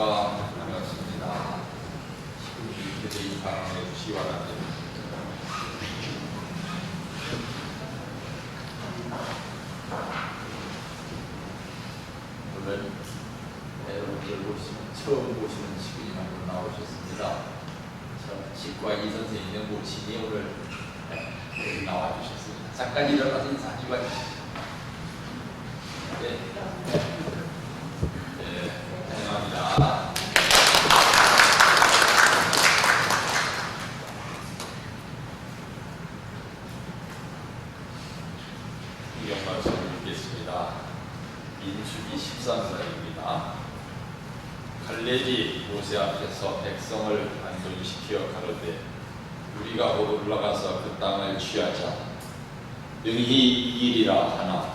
안녕하십니까. 반갑습니다. 시국이 방황의 시와라는 오늘 여러분들 처음 보시는 시국이 한분 나오셨습니다. 치과 이 선생님의 모친이 오늘 나와주셨습니다. 잠깐 일어나서 인사 좀 해주시죠. 네. 환영합니다. 성경 말씀을 읽겠습니다. 민수기 13장입니다. 갈렙이 모세 앞에서 백성을 안전시켜 가로되 우리가 곧 올라가서 그 땅을 취하자. 능히 이기리라 하나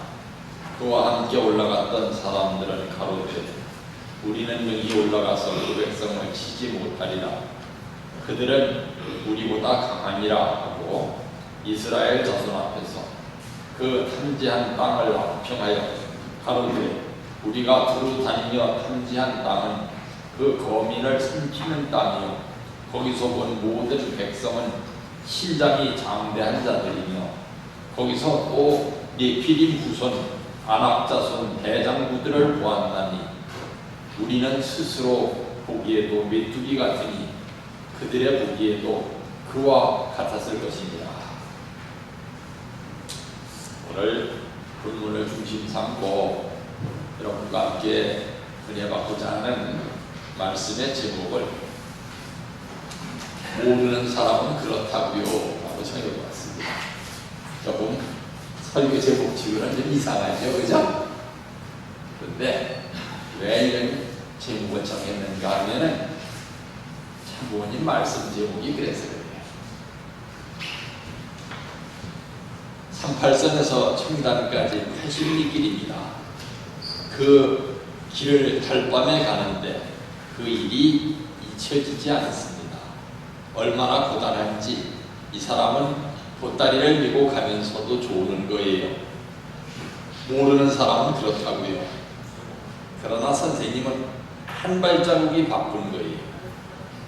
그와 함께 올라갔던 사람들은 가로되 우리는 능히 올라가서 그 백성을 치지 못하리라. 그들은 우리보다 강하니라 하고 이스라엘 자손 앞에서 그 탐지한 땅을 합평하여 가로되 우리가 두루 다니며 탐지한 땅은 그 거민을 삼키는 땅이요 거기서 본 모든 백성은 신장이 장대한 자들이며 거기서 또 네피림 후손 아낙 자손 대장부들을 보았나니 우리는 스스로 보기에도 메뚜기 같으니 그들의 보기에도 그와 같았을 것입니다. 오늘 본문을 중심 삼고 여러분과 함께 은혜 받고자 하는 말씀의 제목을 모르는 사람은 그렇다고요 라고 정해보았습니다. 조금 설교 제목 치고는 좀 이상하죠, 그죠? 그런데 왜 이런 제목을 정했는가 하면은 참부모님 말씀 제목이 그래서 그래요. 38선에서 청단까지 80리 길입니다. 그 길을 달밤에 가는데 그 일이 잊혀지지 않습니다. 얼마나 고단한지 이 사람은 보따리를 메고 가면서도 조는 거예요. 모르는 사람은 그렇다고요. 그러나 선생님은 한 발자국이 바쁜 거예요.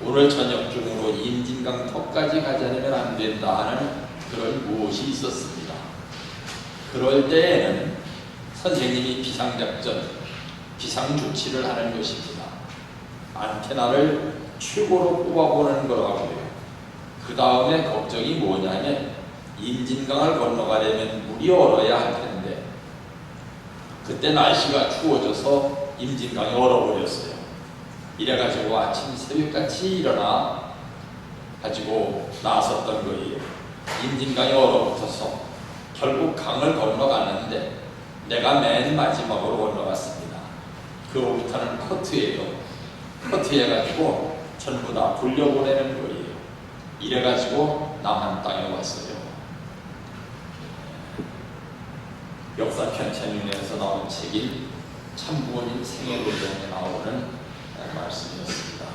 오늘 저녁 중으로 임진강 터까지 가지 않으면 안 된다 하는 그런 무엇이 있었습니다. 그럴 때에는 선생님이 비상작전, 비상조치를 하는 것입니다. 안테나를 최고로 뽑아보는 거라고요. 그 다음에 걱정이 뭐냐면 임진강을 건너가려면 물이 얼어야 할 텐데 그때 날씨가 추워져서 임진강이 얼어버렸어요. 이래가지고 아침 새벽같이 일어나 가지고 나섰던 거예요. 임진강이 얼어붙어서 결국 강을 건너가는데 내가 맨 마지막으로 건너갔습니다. 그로부터는 커트예요. 커트해가지고 전부 다 돌려보내는 거예요. 이래가지고 남한 땅에 왔어요. 역사편 천인에서 나온 책인 참부모님 생애도전에 나오는 말씀이었습니다.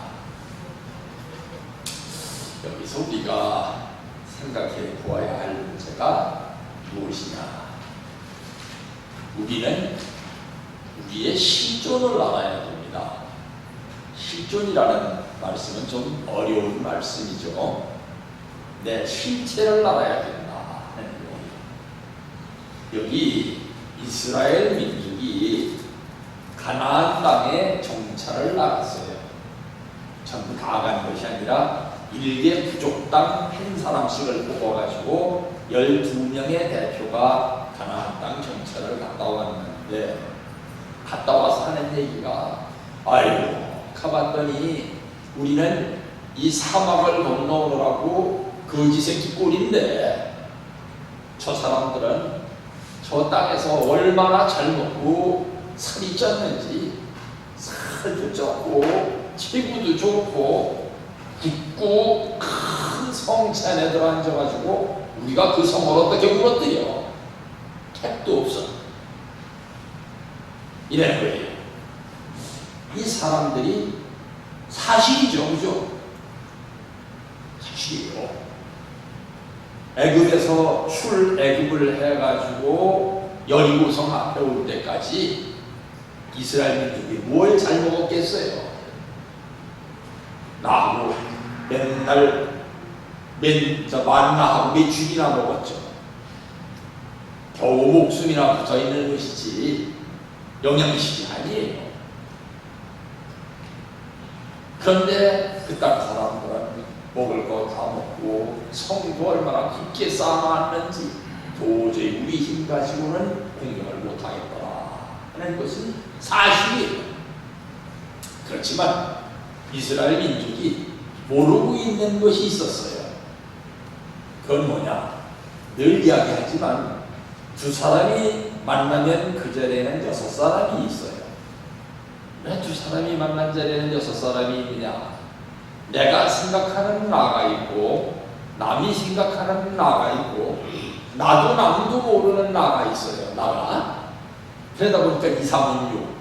여기서 우리가 생각해 보아야 할 문제가 무엇이냐? 우리는 우리의 실존을 알아야 됩니다. 실존이라는 말씀은 좀 어려운 말씀이죠. 내 실체를 알아야 된다 하는 거예요. 여기 이스라엘 민족이 가나안 땅에 정찰을 나갔어요. 전부 다 간 것이 아니라 일개 부족당 한 사람씩을 뽑아가지고 12명의 대표가 가나안 땅 정찰을 갔다 왔는데 갔다 와서 하는 얘기가 아이고 가봤더니 우리는 이 사막을 건너오느라고 거지새끼 꼴인데 저 사람들은 저 땅에서 얼마나 잘 먹고 살이 쪘는지 살도 쪘고 체구도 좋고 굳고 큰 성체 안에 들어앉아가지고 우리가 그 성을 어떻게 물어뜯어요? 택도 없어. 이런 거예요. 이 사람들이 사실이죠, 그죠? 사실이에요. 애굽에서 출애굽을 해가지고 여리고성 앞에 올 때까지 이스라엘 민족이 뭘 잘 먹었겠어요? 나하고 맨날 만나하고 며칠이나 먹었죠. 겨우 목숨이나 붙어있는 것이지 영양식이 아니에요. 그런데 그 땅 사람들은 먹을 거 다 먹고 성도 얼마나 깊게 쌓아놨는지 도저히 우리 힘 가지고는 공경을 못하겠더라 하는 것은 사실이에요. 그렇지만 이스라엘 민족이 모르고 있는 것이 있었어요. 그건 뭐냐? 늘 이야기하지만 두 사람이 만나면 그 자리에는 6사람이 있어요. 왜 두 사람이 만난 자리에는 6사람이 있느냐? 내가 생각하는 나가 있고 남이 생각하는 나가 있고 나도 남도 모르는 나가 있어요. 나가. 그러다 보니까 2, 3은 6.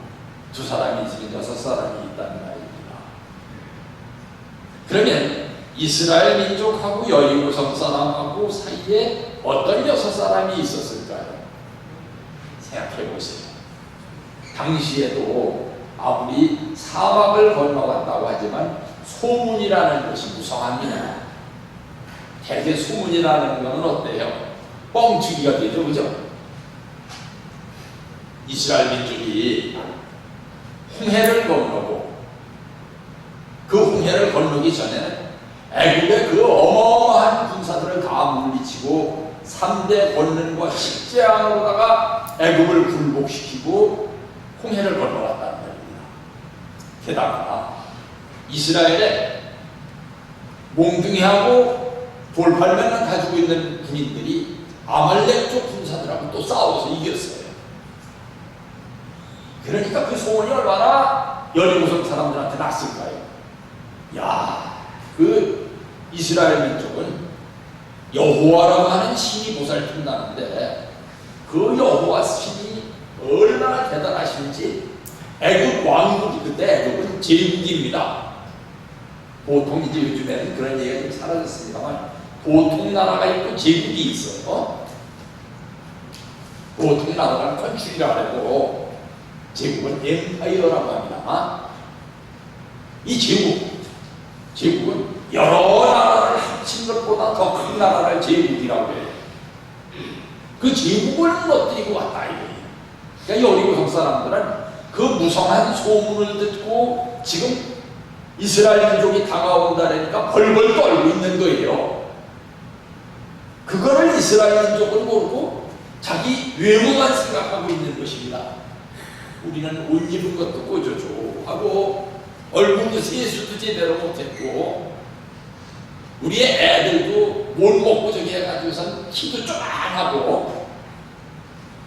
두 사람이 있으면 6사람이 있다는 말입니다. 그러면 이스라엘 민족하고 여리고성 사람하고 사이에 어떤 6사람이 있었을까요? 생각해 보세요. 당시에도 아무리 사막을 건너갔다고 하지만 소문이라는 것이 무성합니다. 대개 소문이라는 것은 어때요? 뻥튀기가 되죠, 그죠? 이스라엘 민족이 홍해를 건너고 그 홍해를 건너기 전에는 애굽의 그 어마어마한 군사들을 다 물리치고 3대 권능과 십재앙으로다가 애굽을 굴복시키고 홍해를 건너갔다는 말입니다. 게다가 이스라엘에 몽둥이하고 돌팔매를 가지고 있는 군인들이 아말렉 쪽 군사들하고 또 싸워서 이겼어요. 그러니까 그 소문이 얼마나 여리고성 사람들한테 났을까요? 야, 그 이스라엘 민족은 여호와라고 하는 신이 보살핀다는데 그 여호와 신이 얼마나 대단하신지 애굽 왕국이 그때 애굽은 제국입니다. 보통 이제 요즘에는 그런 얘기가 좀 사라졌습니다만 보통 나라가 있고 제국이 있어요. 보통 나라는 컨트리라고 하고 제국은 엠파이어라고 합니다. 이 제국은 여러 나라를 합친 것보다 더 큰 나라를 제국이라고 해요. 그 제국을 무너뜨리고 왔다 이거예요. 그러니까 여리고성 사람들은 그 무성한 소문을 듣고 지금 이스라엘 민족이 다가온다니까 벌벌 떨고 있는 거예요. 그거를 이스라엘 민족은 모르고 자기 외모만 생각하고 있는 것입니다. 우리는 옷 입은 것도 꽂아줘 하고 얼굴도 세수도 제대로 못했고 우리의 애들도 못 먹고 저기 해가지고선 키도 쪼만하고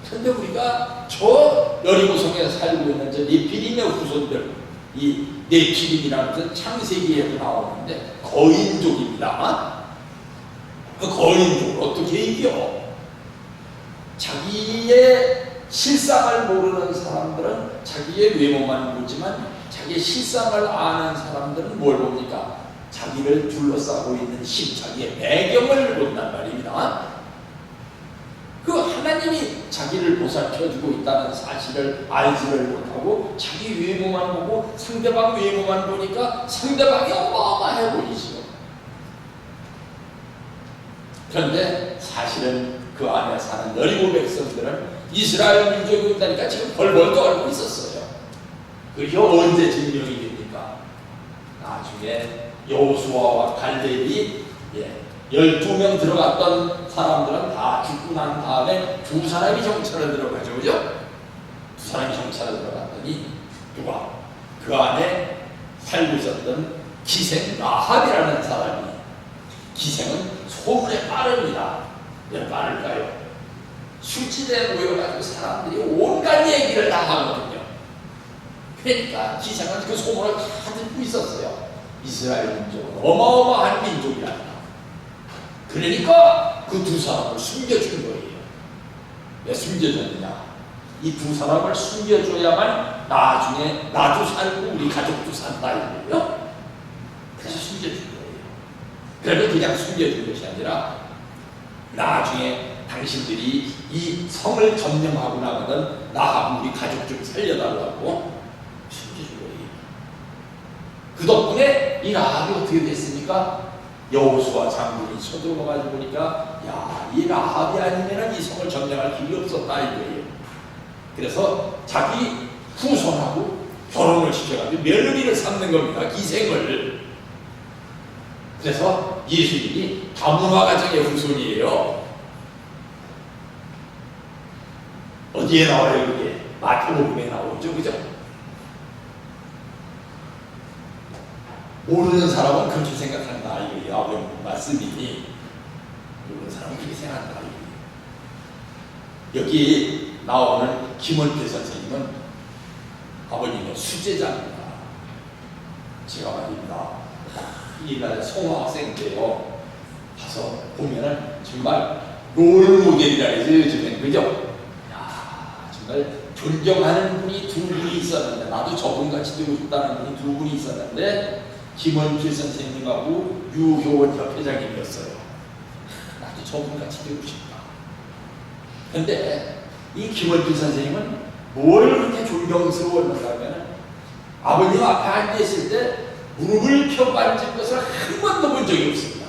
근데 우리가 저 여리고성에 살고 있는 저 네피림의 후손들 이 네피림이라는 창세기에도 나오는데 거인족입니다. 그 거인족을 어떻게 이겨? 자기의 실상을 모르는 사람들은 자기의 외모만 보지만 자기의 실상을 아는 사람들은 뭘 봅니까? 자기를 둘러싸고 있는 신, 자기의 배경을 본단 말입니다. 그 하나님이 자기를 보살펴주고 있다는 사실을 알지를 못하고 자기 외모만 보고 상대방 외모만 보니까 상대방이 어마어마해 보이죠. 그런데 사실은 그 안에 사는 여리고 백성들은 이스라엘 민족이 온다니까 지금 벌벌 떨고 있었어요. 그게 언제 증명이 됩니까? 나중에 여호수아와 갈렙이 12명 들어갔던 사람들은 다 죽고 난 다음에 두 사람이 정찰에 들어가죠. 그죠? 두 사람이 정찰에 들어갔더니 누가? 그 안에 살고 있었던 기생 라합이라는 사람이 기생은 소문에 빠릅니다. 왜 빠를까요? 술집에 모여가지고 사람들이 온갖 얘기를 다 하거든요. 그러니까 기생은 그 소문을 다 듣고 있었어요. 이스라엘 민족은 어마어마한 민족이란다. 그러니까 그 두 사람을 숨겨준 거예요. 왜 숨겨줬느냐? 이 두 사람을 숨겨줘야만 나중에 나도 살고 우리 가족도 산다 이거예요. 그래서 숨겨준 거예요. 그래도 그냥 숨겨준 것이 아니라 나중에 당신들이 이 성을 점령하고 나거든 나하고 우리 가족 좀 살려달라고 숨겨준 거예요. 그 덕분에 이 라합이 어떻게 됐습니까? 여호수아 장군이 서둘러가지고 보니까 야, 이 라합이 아니면 이 성을 점령할 길이 없었다 이거예요. 그래서 자기 후손하고 결혼을 시켜가지고 며느리를 삼는 겁니다. 기생을. 그래서 예수님이 다문화 가정의 후손이에요. 어디에 나와요 그게? 마태복음에 나오죠, 그죠? 모르는 사람은 그렇게 생각한다 이거예요. 아버님 말씀이 모르는 사람은 그렇게 생각한다 이거예요. 여기 나오는 김원태 선생님은 아버님의 수제자입니다. 제가 말입니다. 이날 송학생인데요. 가서 보면은 정말 롤 모델이라 해서 요즘엔 그죠? 야, 정말 존경하는 분이 두 분이 있었는데 나도 저분같이 되고 싶다는 분이 두 분이 있었는데 김원필 선생님하고 유효원 협회장님이었어요. 나도 저분같이 되고 싶다. 근데 이 김원필 선생님은 뭘 그렇게 존경스러웠는가 하면 아버님 앞에 앉아있을 때 무릎을 펴고 앉은 것을 한 번도 본 적이 없습니다.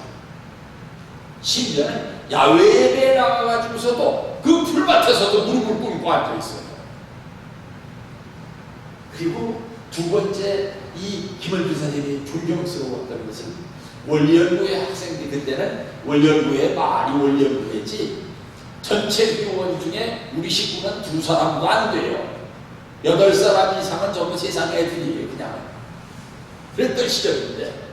심지어는 야외 예배에 나가가지고서도 그 풀밭에서도 무릎을 꿇고 앉아있어요. 그리고 두 번째 이 김원필 선생님이 존경스러웠던 것은 원리연구회 학생들, 그때는 원리연구회 말이 원리연구회지 전체 교원 중에 우리 식구는 2사람도 안 돼요. 8사람 이상은 전부 세상 애들이에요. 그냥 그랬던 시절인데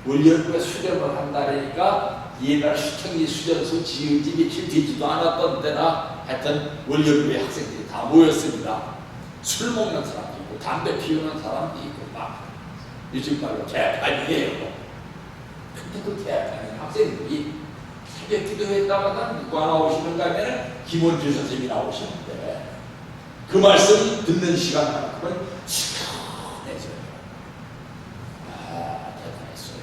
원리연구회 수련을 한다니까 옛날 수청리 수련소 지은 지 며칠 되지도 않았던 때나 하여튼 원리연구회 학생들이 다 모였습니다. 술 먹는 사람도 있고 담배 피우는 사람도 있고 막 요즘 말로 개판이에요. 근데 그 개판인 학생들이 새벽 기도했다가 누가 나오시는가 하면 김원필 선생님이 나오시는데 그 말씀 듣는 시간만큼은 시원해져요. 아, 대단했어요.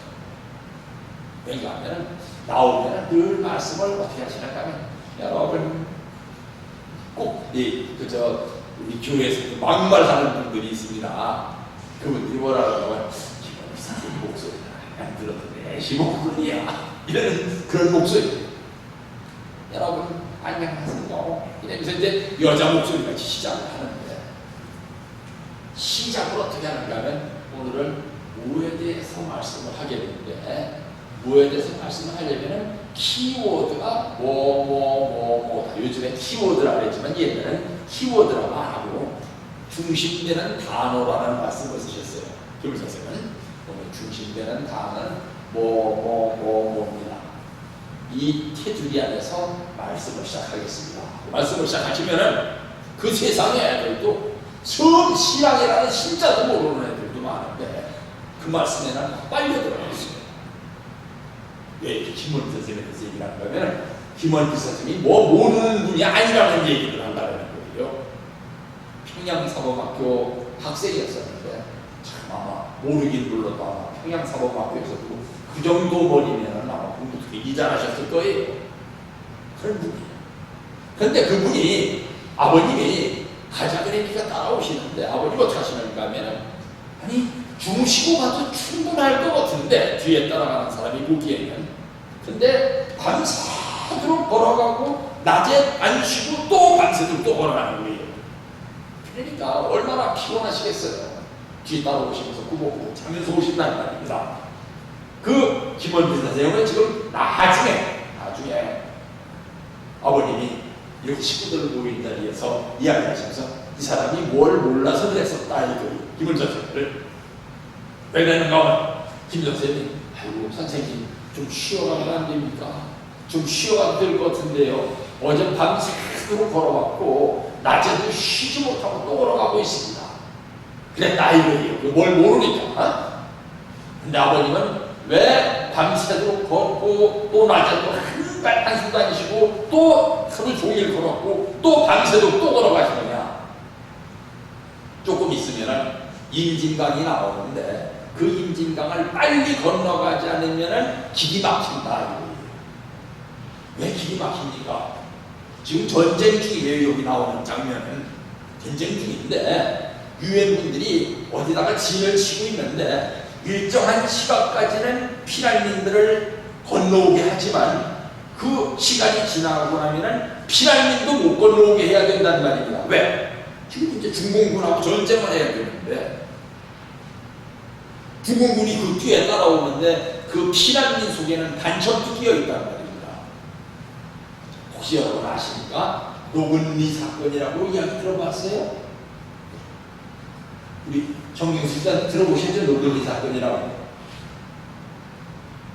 왜냐하면 나오면 늘 말씀을 어떻게 하시는가 하면 여러분 꼭 우리 교회에서 막말하는 분들이 있습니다. 그분들이 뭐라고 하면 김원필 선생님 목소리가 안 들어도 내시 목소리야 이런 그런 목소리. 여러분 안녕하세요. 이러면서 이제 여자 목소리같이 시작을 하는데 시작을 어떻게 하는가 하면 오늘은 뭐에 대해서 말씀을 하게 되는데 뭐에 대해서 말씀을 하려면 키워드가 뭐다. 요즘에 키워드라고 했지만 옛날에는 키워드라고 안 하고 중심되는 단어라는 말씀을 쓰셨어요. 김을 선생님은 오늘 중심되는 단어는 뭐입니다. 이 테두리 안에서 말씀을 시작하겠습니다. 말씀을 시작하시면은 그 세상의 애들도 처음 신앙이라는 신자도 모르는 애들도 많은데 그 말씀에는 빨려 들어가 있어요. 왜 이렇게 김원필 선생님에 대해서 얘기를 하는 거면 김원필 선생님이 모르는 분이 아니라는 얘기를 한다는 거예요. 평양사범학교 학생이었었는데 참 아마 모르긴 몰라도 아마 평양사범학교에서도 그 정도 머리면 아마 공부 되게 잘하셨을 거예요. 그런 분이에요. 그런데 그분이 아버님이 가자 그러니까 따라오시는데 아버님 어떻게 하시는가 하면 아니 중시고 가도 충분할 것 같은데 뒤에 따라가는 사람이 보기에는 근데 밤새도록 걸어가고 낮에 안 쉬고 또 밤새도록 또 걸어가는 거예요. 그러니까 얼마나 피곤하시겠어요. 뒤에 따라오시면서 꾸벅꾸벅 자면서 오신다는 말입니다. 그 김원필 선생님은 지금 나중에 아버님이 이렇게 식구들 모인 자리에서 이야기하시면서 이 사람이 뭘 몰라서 그랬었다 이거예요. 김원필 선생님을 왜 그랬는가 하면 김 선생님이 아이고 선생님 좀 쉬어가면 안 됩니까? 좀 쉬어가도 될 것 같은데요. 어제 밤새도록 걸어왔고 낮에도 쉬지 못하고 또 걸어가고 있습니다. 그랬다 이거예요. 뭘 모르니까. 근데 아버님은 왜 밤새도록 걷고 또 낮에도 한숨 다니시고 또 하루 종일 걸었고 또 밤새도록 또 걸어가시느냐. 조금 있으면 임진강이 나오는데 그 임진강을 빨리 건너가지 않으면 길이 막힌다. 왜 길이 막힙니까? 지금 전쟁 중이에요. 여기 나오는 장면은 전쟁 중인데 유엔군들이 어디다가 진을 치고 있는데 일정한 시각까지는 피난민들을 건너오게 하지만 그 시간이 지나고 나면은 피난민도 못 건너오게 해야 된다는 말입니다. 왜? 지금 이제 중공군하고 전쟁을 해야 되는데 중공군이 그 뒤에 따라오는데 그 피난민 속에는 간첩도 끼어 있단 말입니다. 혹시 여러분 아십니까? 노근리 사건이라고 이야기 들어봤어요? 우리 정경수 일단 들어보셨죠? 노근리 사건이라고.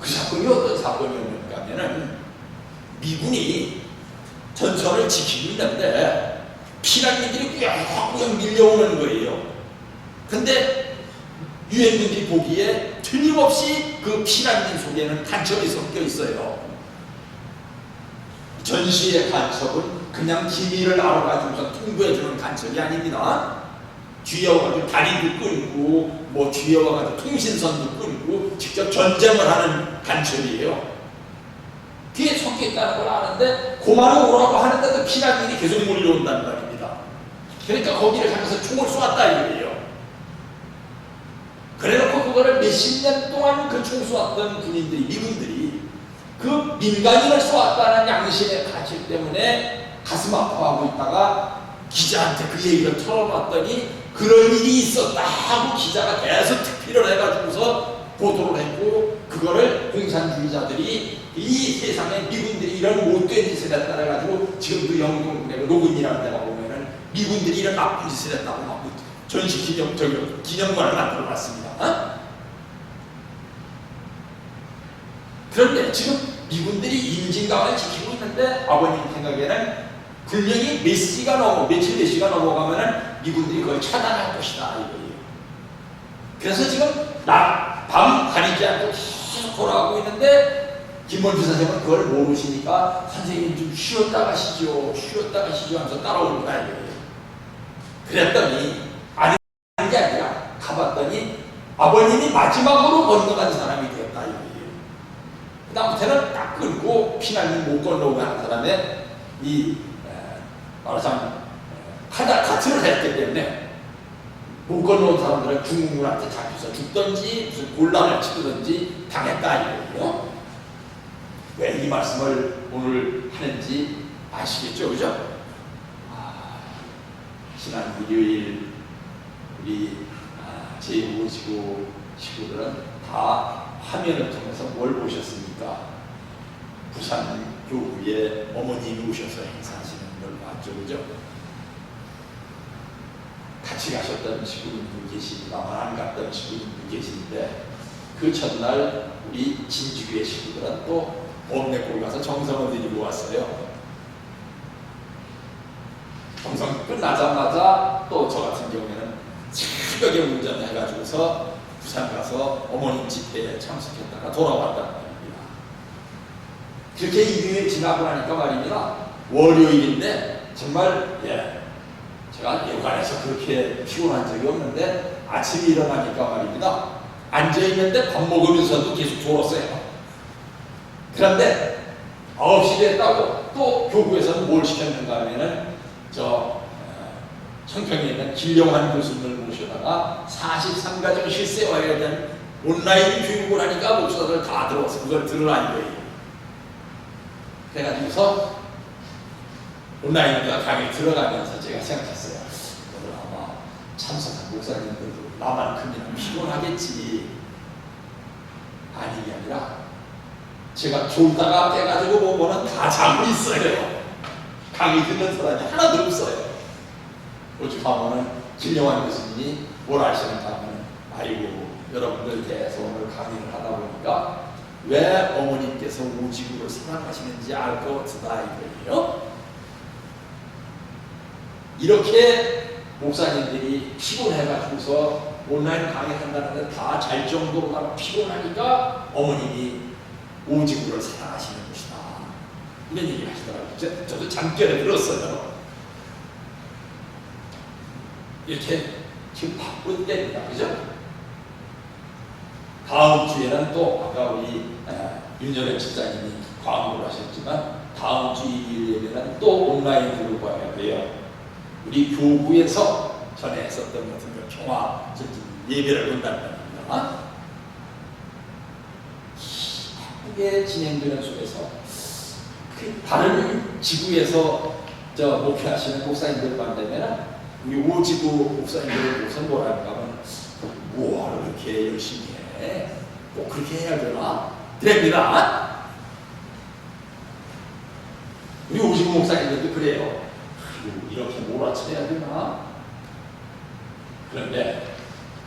그 사건이 어떤 사건이었는가 하면은 미군이 전선을 지키고 있는데 피난민들이 꾸역꾸역 밀려오는 거예요. 근데 유엔군들이 보기에 틀림없이 그 피난민 속에는 간첩이 섞여 있어요. 전시의 간첩은 그냥 기밀을 알아가지고서 통보해주는 간첩이 아닙니다. 뒤에 와가지고 다리도 끊고 뭐 뒤에 와가지고 통신선도 끊고 직접 전쟁을 하는 간첩이에요. 뒤에 섞여 있다는 걸 아는데 고마로 오라고 하는데도 피난민이 계속 몰려온다는 말입니다. 그러니까 거기를 향해서 총을 쏘았다 이거예요. 그래놓고 그거를 몇십 년 동안 그 총 쏘았던 군인들이, 미군들이 그 민간인을 쏘았다는 양심의 가치 때문에 가슴 아파하고 있다가 기자한테 그 얘기를 털어놨더니 그런 일이 있었다 하고 기자가 계속 특필을 해가지고서 보도를 했고 그거를 공산주의자들이 이 세상에 미군들이 이런 못된 짓을 했다 해가지고 지금도 영동군의 노근이라는 데가 보면은 미군들이 이런 나쁜 짓을 했다고 막 전시 기념관을 만들어놨습니다. 어? 그런데 지금 미군들이 임진강을 지키고 있는데 아버님 생각에는 분명히 며칠 몇 시가 넘어가면은 미군들이 그걸 차단할 것이다 이거예요. 그래서 지금 밤 가리지 않고 계속 돌아가고 있는데 김원주 선생님은 그걸 모르시니까 선생님 좀 쉬었다 가시죠 하면서 따라오는 거야 이거예요. 그랬더니 아는 게 아니라 가봤더니 아버님이 마지막으로 건너간 사람이 되었다 이거예요. 그 다음부터는 딱 끊고 피난민 못 건너오게 하는 사람의 말하자면 카트를 했기 때문에 못 건너온 사람들은 중국군한테 잡혀서 죽든지 무슨 곤란을 치르든지 당했다 이거예요. 왜 이 말씀을 오늘 하는지 아시겠죠? 그죠? 지난 일요일 우리 제5지구 식구들은 다 화면을 통해서 뭘 보셨습니까? 부산 교구에 어머님이 오셔서 행사하시는 걸 봤죠, 그죠? 같이 가셨던 식구분도 계시지만 안 갔던 식구분도 계시는데 그 첫날 우리 진주교회 식구들은 또 범내골 가서 정성을 드리고 왔어요. 정성 끝나자마자 또 저 같은 경우에는 새벽에 운전해가지고서 부산 가서 어머님 집회에 참석했다가 돌아왔단 말입니다. 그렇게 일요일 지나고 나니까 말입니다. 월요일인데 정말 제가 여관에서 그렇게 피곤한 적이 없는데 아침에 일어나니까 말입니다. 앉아있는데 밥 먹으면서도 계속 졸았어요. 그런데 9시 됐다고 또 교구에서는 뭘 시켰는가 하면은 청평에 있는 길영환 교수님을 모셔다가 43가정 실세화에 대한 온라인 교육을 하니까 목사들 다 들어와서 그걸 들으라는 거예요. 그래가지고서 온라인과 강의 들어가면서 제가 생각했어요. 오늘 아마 참석한 목사님들도 나만큼이나 피곤하겠지. 아니 게 아니라 제가 졸다가 빼가지고 보면은 다 자고 있어요. 강의 듣는 사람이 하나도 없어요. 오직 가면은 김영환 교수님이 뭘 하시는가 하면 아이고 여러분들 계속 오늘 강의를 하다 보니까 왜 어머님께서 오지구를 사랑하시는지 알 것 같다 이거예요. 이렇게 목사님들이 피곤해가지고서 온라인 강의한다는데 다 잘 정도로 피곤하니까 어머님이 오지구를 사랑하시는 것이다 이런 얘기를 하시더라고요. 저도 잠결에 들었어요. 이렇게 지금 바쁜 때입니다. 그죠? 다음 주에는 또 아까 우리 윤여래 집사님이 광고를 하셨지만 다음 주 일요일에는 또 온라인 그룹과 해요. 우리 교구에서 전에 했었던 같은 평화 예배를 본다는 겁니다. 바쁘게 진행되는 속에서 그 다른 지구에서 목회하시는 목사님들 만나면 우리 오지구 목사님들 우선 뭐라는가 하면 뭐하러 그렇게 열심히 해? 꼭 그렇게 해야 되나? 됩니다. 우리 오지구 목사님들도 그래요. 이렇게 몰아쳐야 되나? 그런데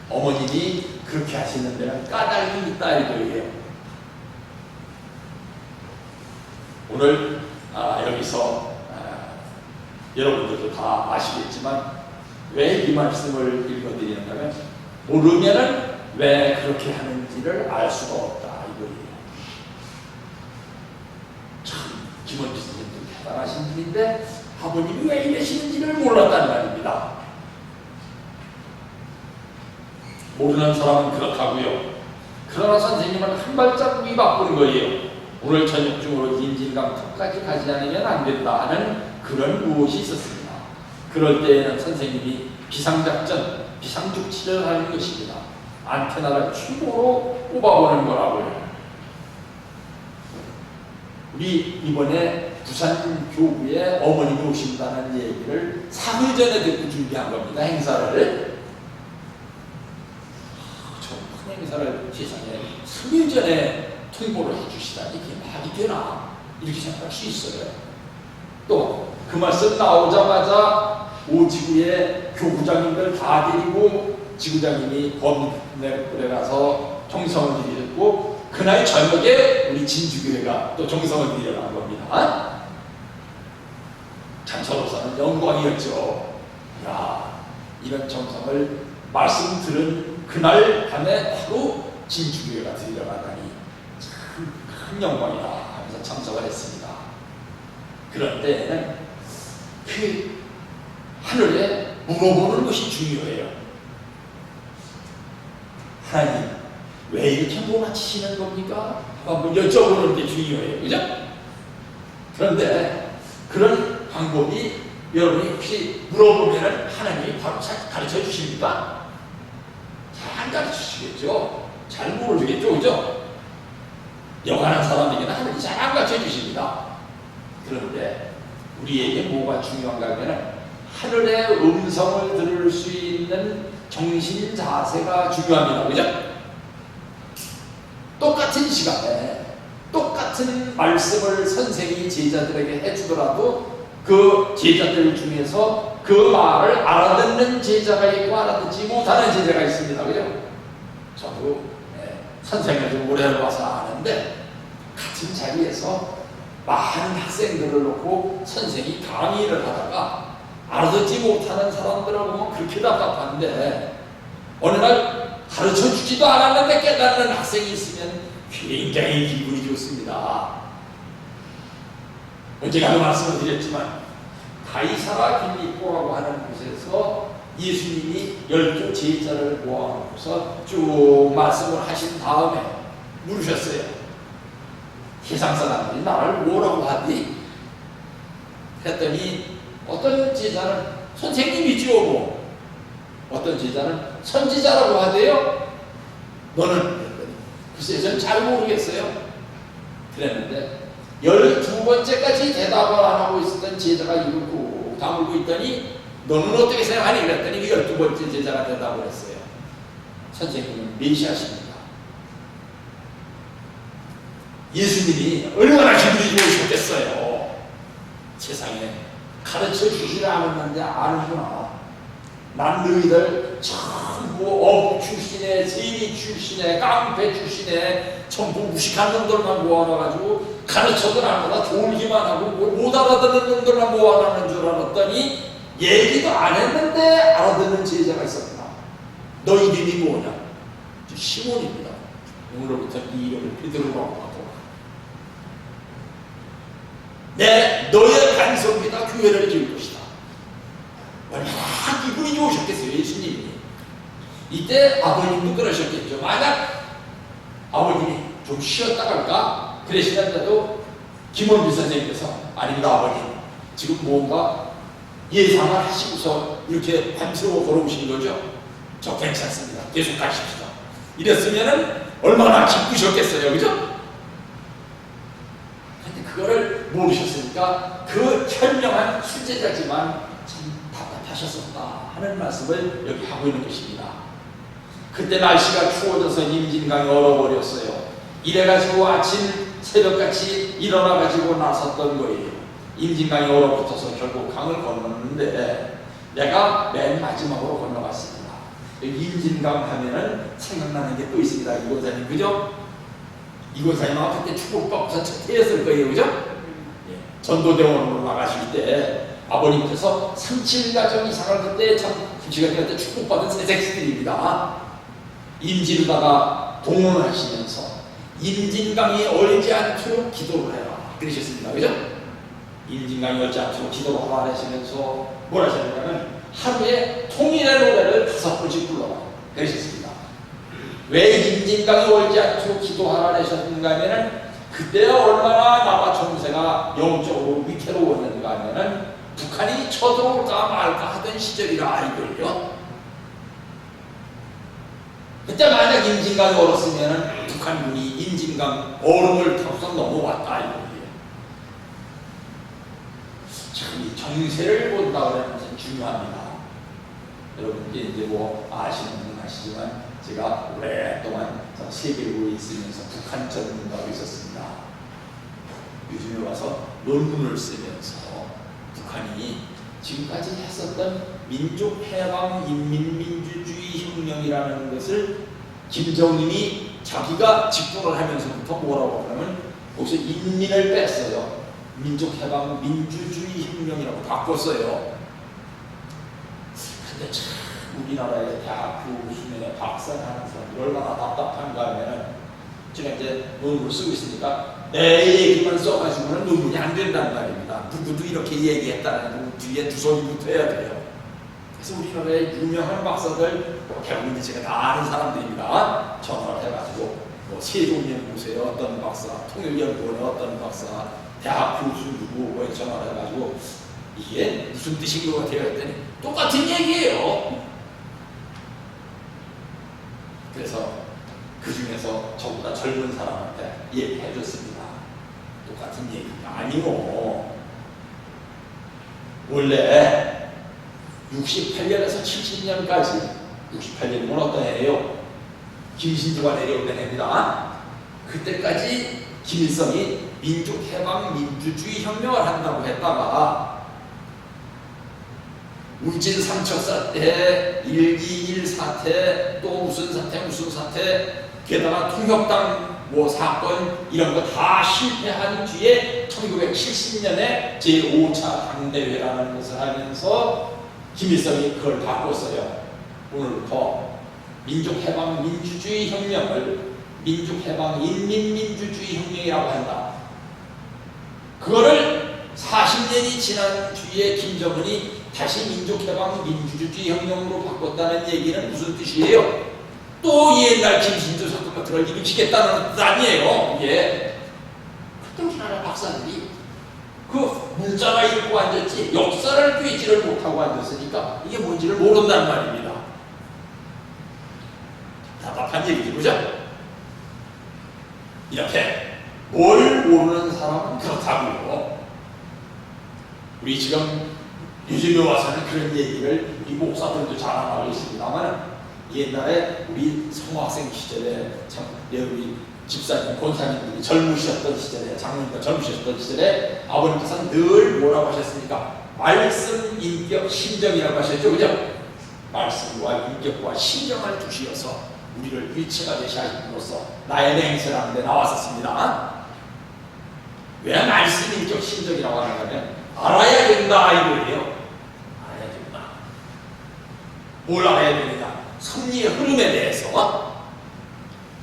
어머님이 그렇게 하시는 데는 까닭이 있다 이거예요. 오늘 여기서 여러분들도 다 아시겠지만 왜 이 말씀을 읽어드리는가 하면 모르면은 왜 그렇게 하는지를 알 수가 없다 이거예요. 참 김원주 선생님도 대단하신 분인데 아버님이 왜 이러시는지를 몰랐다는 말입니다. 모르는 사람은 그렇다고요. 그러나 선생님은 한 발짝 위 바꾸는 거예요. 오늘 저녁 중으로 인진강턱까지 가지 않으면 안 된다 하는 그런 무엇이 있었습니다. 그럴 때에는 선생님이 비상작전, 비상조치를 하는 것입니다. 안테나를 최고로 뽑아보는 거라고요. 우리 이번에 부산 교구에 어머님이 오신다는 얘기를 사흘 전에 듣고 준비한 겁니다. 행사를. 저 큰 행사를 세상에 3일 전에 통보를 해주시다니 이게 말이 되나? 이렇게 생각할 수 있어요. 또 그 말씀 나오자마자 오지구의 교구장님들 다 데리고 지구장님이 범내에 가서 정성을 드리고 그날 저녁에 우리 진주교회가 또 정성을 드리려고 한 겁니다. 참 저로서는 영광이었죠. 야, 이런 정성을 말씀 들은 그날 밤에 바로 진주교회가 드리려고 하다니 참 큰 영광이다 하면서 참석을 했습니다. 그런 때에는 그 하늘에 물어보는 것이 중요해요. 하나님, 왜 이렇게 몰아치시는 겁니까? 한번 여쭤보는 게 중요해요. 그죠? 그런데 그런 방법이 여러분이 혹시 물어보면 하나님이 바로 가르쳐 주십니까? 잘 가르쳐 주시겠죠? 잘 모르겠죠? 그죠? 영원한 사람에게는 하나님이 잘 가르쳐 주십니다. 그런데 우리에게 뭐가 중요한가 하면 하늘의 음성을 들을 수 있는 정신 자세가 중요합니다. 그죠? 똑같은 시간에 똑같은 말씀을 선생이 제자들에게 해주더라도 그 제자들 중에서 그 말을 알아듣는 제자가 있고 알아듣지 못하는 제자가 있습니다. 그죠? 저도 선생을 좀 오래 해봐서 아는데 같은 자리에서 많은 학생들을 놓고 선생이 강의를 하다가 알아듣지 못하는 사람들을 보면 그렇게 답답한데 어느 날 가르쳐주지도 않았는데 깨닫는 학생이 있으면 굉장히 기분이 좋습니다. 제가 말씀을 드렸지만 가이사라 빌립보라고 하는 곳에서 예수님이 12 제자를 모아놓고서 쭉 말씀을 하신 다음에 물으셨어요. 세상 사람들이 나를 뭐라고 하니? 했더니 어떤 제자는 선생님이지요 뭐. 어떤 제자는 선지자라고 하대요. 너는? 글쎄 저는 잘 모르겠어요. 그랬는데 12번째까지 대답을 안 하고 있었던 제자가 이걸 꾹 다물고 있더니 너는 어떻게 생각하니? 그랬더니 그 12번째 제자가 대답을 했어요. 선생님은 메시아십니다. 예수님이 얼마나 기분이 좋으셨겠어요. 세상에 가르쳐 주시라 않았는데 아는구나. 난 너희들 전부 어부 출신에 세리 출신에 깡패 출신에 전부 무식한 놈들만 모아놔가지고 가르쳐도 나보다 졸기만 하고 못 알아듣는 놈들만 모아놓는 줄 알았더니 얘기도 안 했는데 알아듣는 제자가 있었구나. 너 이름이 뭐냐? 시몬입니다. 오늘부터 네 이름을 베드로라고 하고 너의 반석이다 교회를 지을 것이다. 얼마나 기분이 좋으셨겠어요 예수님이. 이때 아버님도 그러셨겠죠. 만약 아버님이 좀 쉬었다 갈까? 그러시는데도 김원주 선생님께서 아닙니다 아버님 지금 뭔가 예상을 하시고서 이렇게 밤새워 걸어오신 거죠. 저 괜찮습니다. 계속 가십시다. 이랬으면은 얼마나 기쁘셨겠어요. 그죠? 그거를 모르셨으니까 그 현명한 수제자지만 참 답답하셨었다 하는 말씀을 여기 하고 있는 것입니다. 그때 날씨가 추워져서 임진강이 얼어버렸어요. 이래가지고 아침 새벽같이 일어나가지고 나섰던 거예요. 임진강이 얼어붙어서 결국 강을 건넜는데 내가 맨 마지막으로 건너갔습니다. 임진강 하면은 생각나는 게 또 있습니다. 이권사님, 그죠? 이권사님하고 그때 축복받고서 첫 해였을 거예요, 그죠? 예. 전도대원으로 나가실 때 아버님께서 37가정 이상을 그때 참 김치가 그때 축복받은 새색시들입니다. 임지로다가 동원하시면서 임진강이 얼지 않도록 기도를 해라 그러셨습니다, 그죠? 임진강이 얼지 않도록 기도를 하라 하시면서 뭘 하셨냐면 하루에 통일의 노래를 5번씩 불러라 그러셨습니다. 왜 임진강이 얼지 않도록 기도하라 하셨는가 하면은 그때 얼마나 나라 정세가 영적으로 위태로웠는가 하면은 북한이 쳐들어올까 말까 하던 시절이라 이거예요. 그때 만약 임진강이 얼었으면 북한군이 임진강 얼음을 타고서 넘어왔다 이거예요. 참 이 정세를 본다 그러면 중요합니다. 여러분께 이제 뭐 아시는 분은 아시지만 제가 오랫동안 세계로에 있으면서 북한 전문가로 있었습니다. 요즘에 와서 논문을 쓰면서 북한이 지금까지 했었던 민족해방 인민민주주의 혁명이라는 것을 김정은이 자기가 집권을 하면서부터 뭐라고 하냐면 거기서 인민을 뺐어요. 민족해방 민주주의 혁명이라고 바꿨어요. 근데 참 우리나라의 대학교 수련회 박사를 하는 사람이 얼마나 답답한가 하면은 제가 이제 논문을 쓰고 있으니까 내 얘기만 써가지고는 논문이 안 된다는 말입니다. 누구도 이렇게 얘기했다는 그 뒤에 두 손이 붙어야 돼요. 그래서 우리나라의 유명한 박사들 대부분 제가 다 아는 사람들입니다. 전화를 해가지고 뭐 세종연구소의 어떤 박사, 통일연구원의 어떤 박사, 대학 교수 누구 뭐 전화를 해가지고 이게 무슨 뜻인 것 같아요 했더니 똑같은 얘기예요. 그래서 그 중에서 저보다 젊은 사람한테 얘기해 줬습니다. 똑같은 얘기가 아니고 원래 68년에서 70년까지 68년이면 어떤 해예요? 김신주가 내려오던 해입니다. 그때까지 김일성이 민족해방 민주주의 혁명을 한다고 했다가 울진 삼척 사태, 1.2.1 사태, 또 무슨 사태, 게다가 통역당 뭐 사건 이런 거 다 실패한 뒤에 1970년에 제5차 당대회라는 것을 하면서 김일성이 그걸 바꿨어요. 오늘부터 민족해방 민주주의 혁명을 민족해방 인민민주주의 혁명이라고 한다. 그거를 40년이 지난 뒤에 김정은이 다시 민족해방 민주주의 혁명으로 바꿨다는 얘기는 무슨 뜻이에요? 또 옛날 김신주 사건 같은 걸 일으키겠다는 뜻 아니에요. 예. 그때 우리나라 박사들이 그 문자나 읽고 앉았지 역사를 꿰지를 못하고 앉았으니까 이게 뭔지를 모른단 말입니다. 답답한 얘기죠, 그죠? 이렇게 뭘 모르는 사람은 그렇다고요. 우리 지금 요즘에 와서는 그런 얘기를 우리 목사들도 잘 안 하고 있습니다만 옛날에 우리 성학생 시절에 참 우리 집사님, 권사님들이 젊으셨던 시절에 장로님과 젊으셨던 시절에 아버님께서는 늘 뭐라고 하셨습니까? 말씀, 인격, 심정이라고 하셨죠, 그죠? 말씀과 인격과 심정을 두시어서 우리를 일체가 되시 하심으로써 나의 맹세라는 데 나왔었습니다. 왜 말씀, 인격, 심정이라고 하냐면 알아야 된다 이거예요. 알아야 된다. 뭘 알아야 되느냐? 섭리의 흐름에 대해서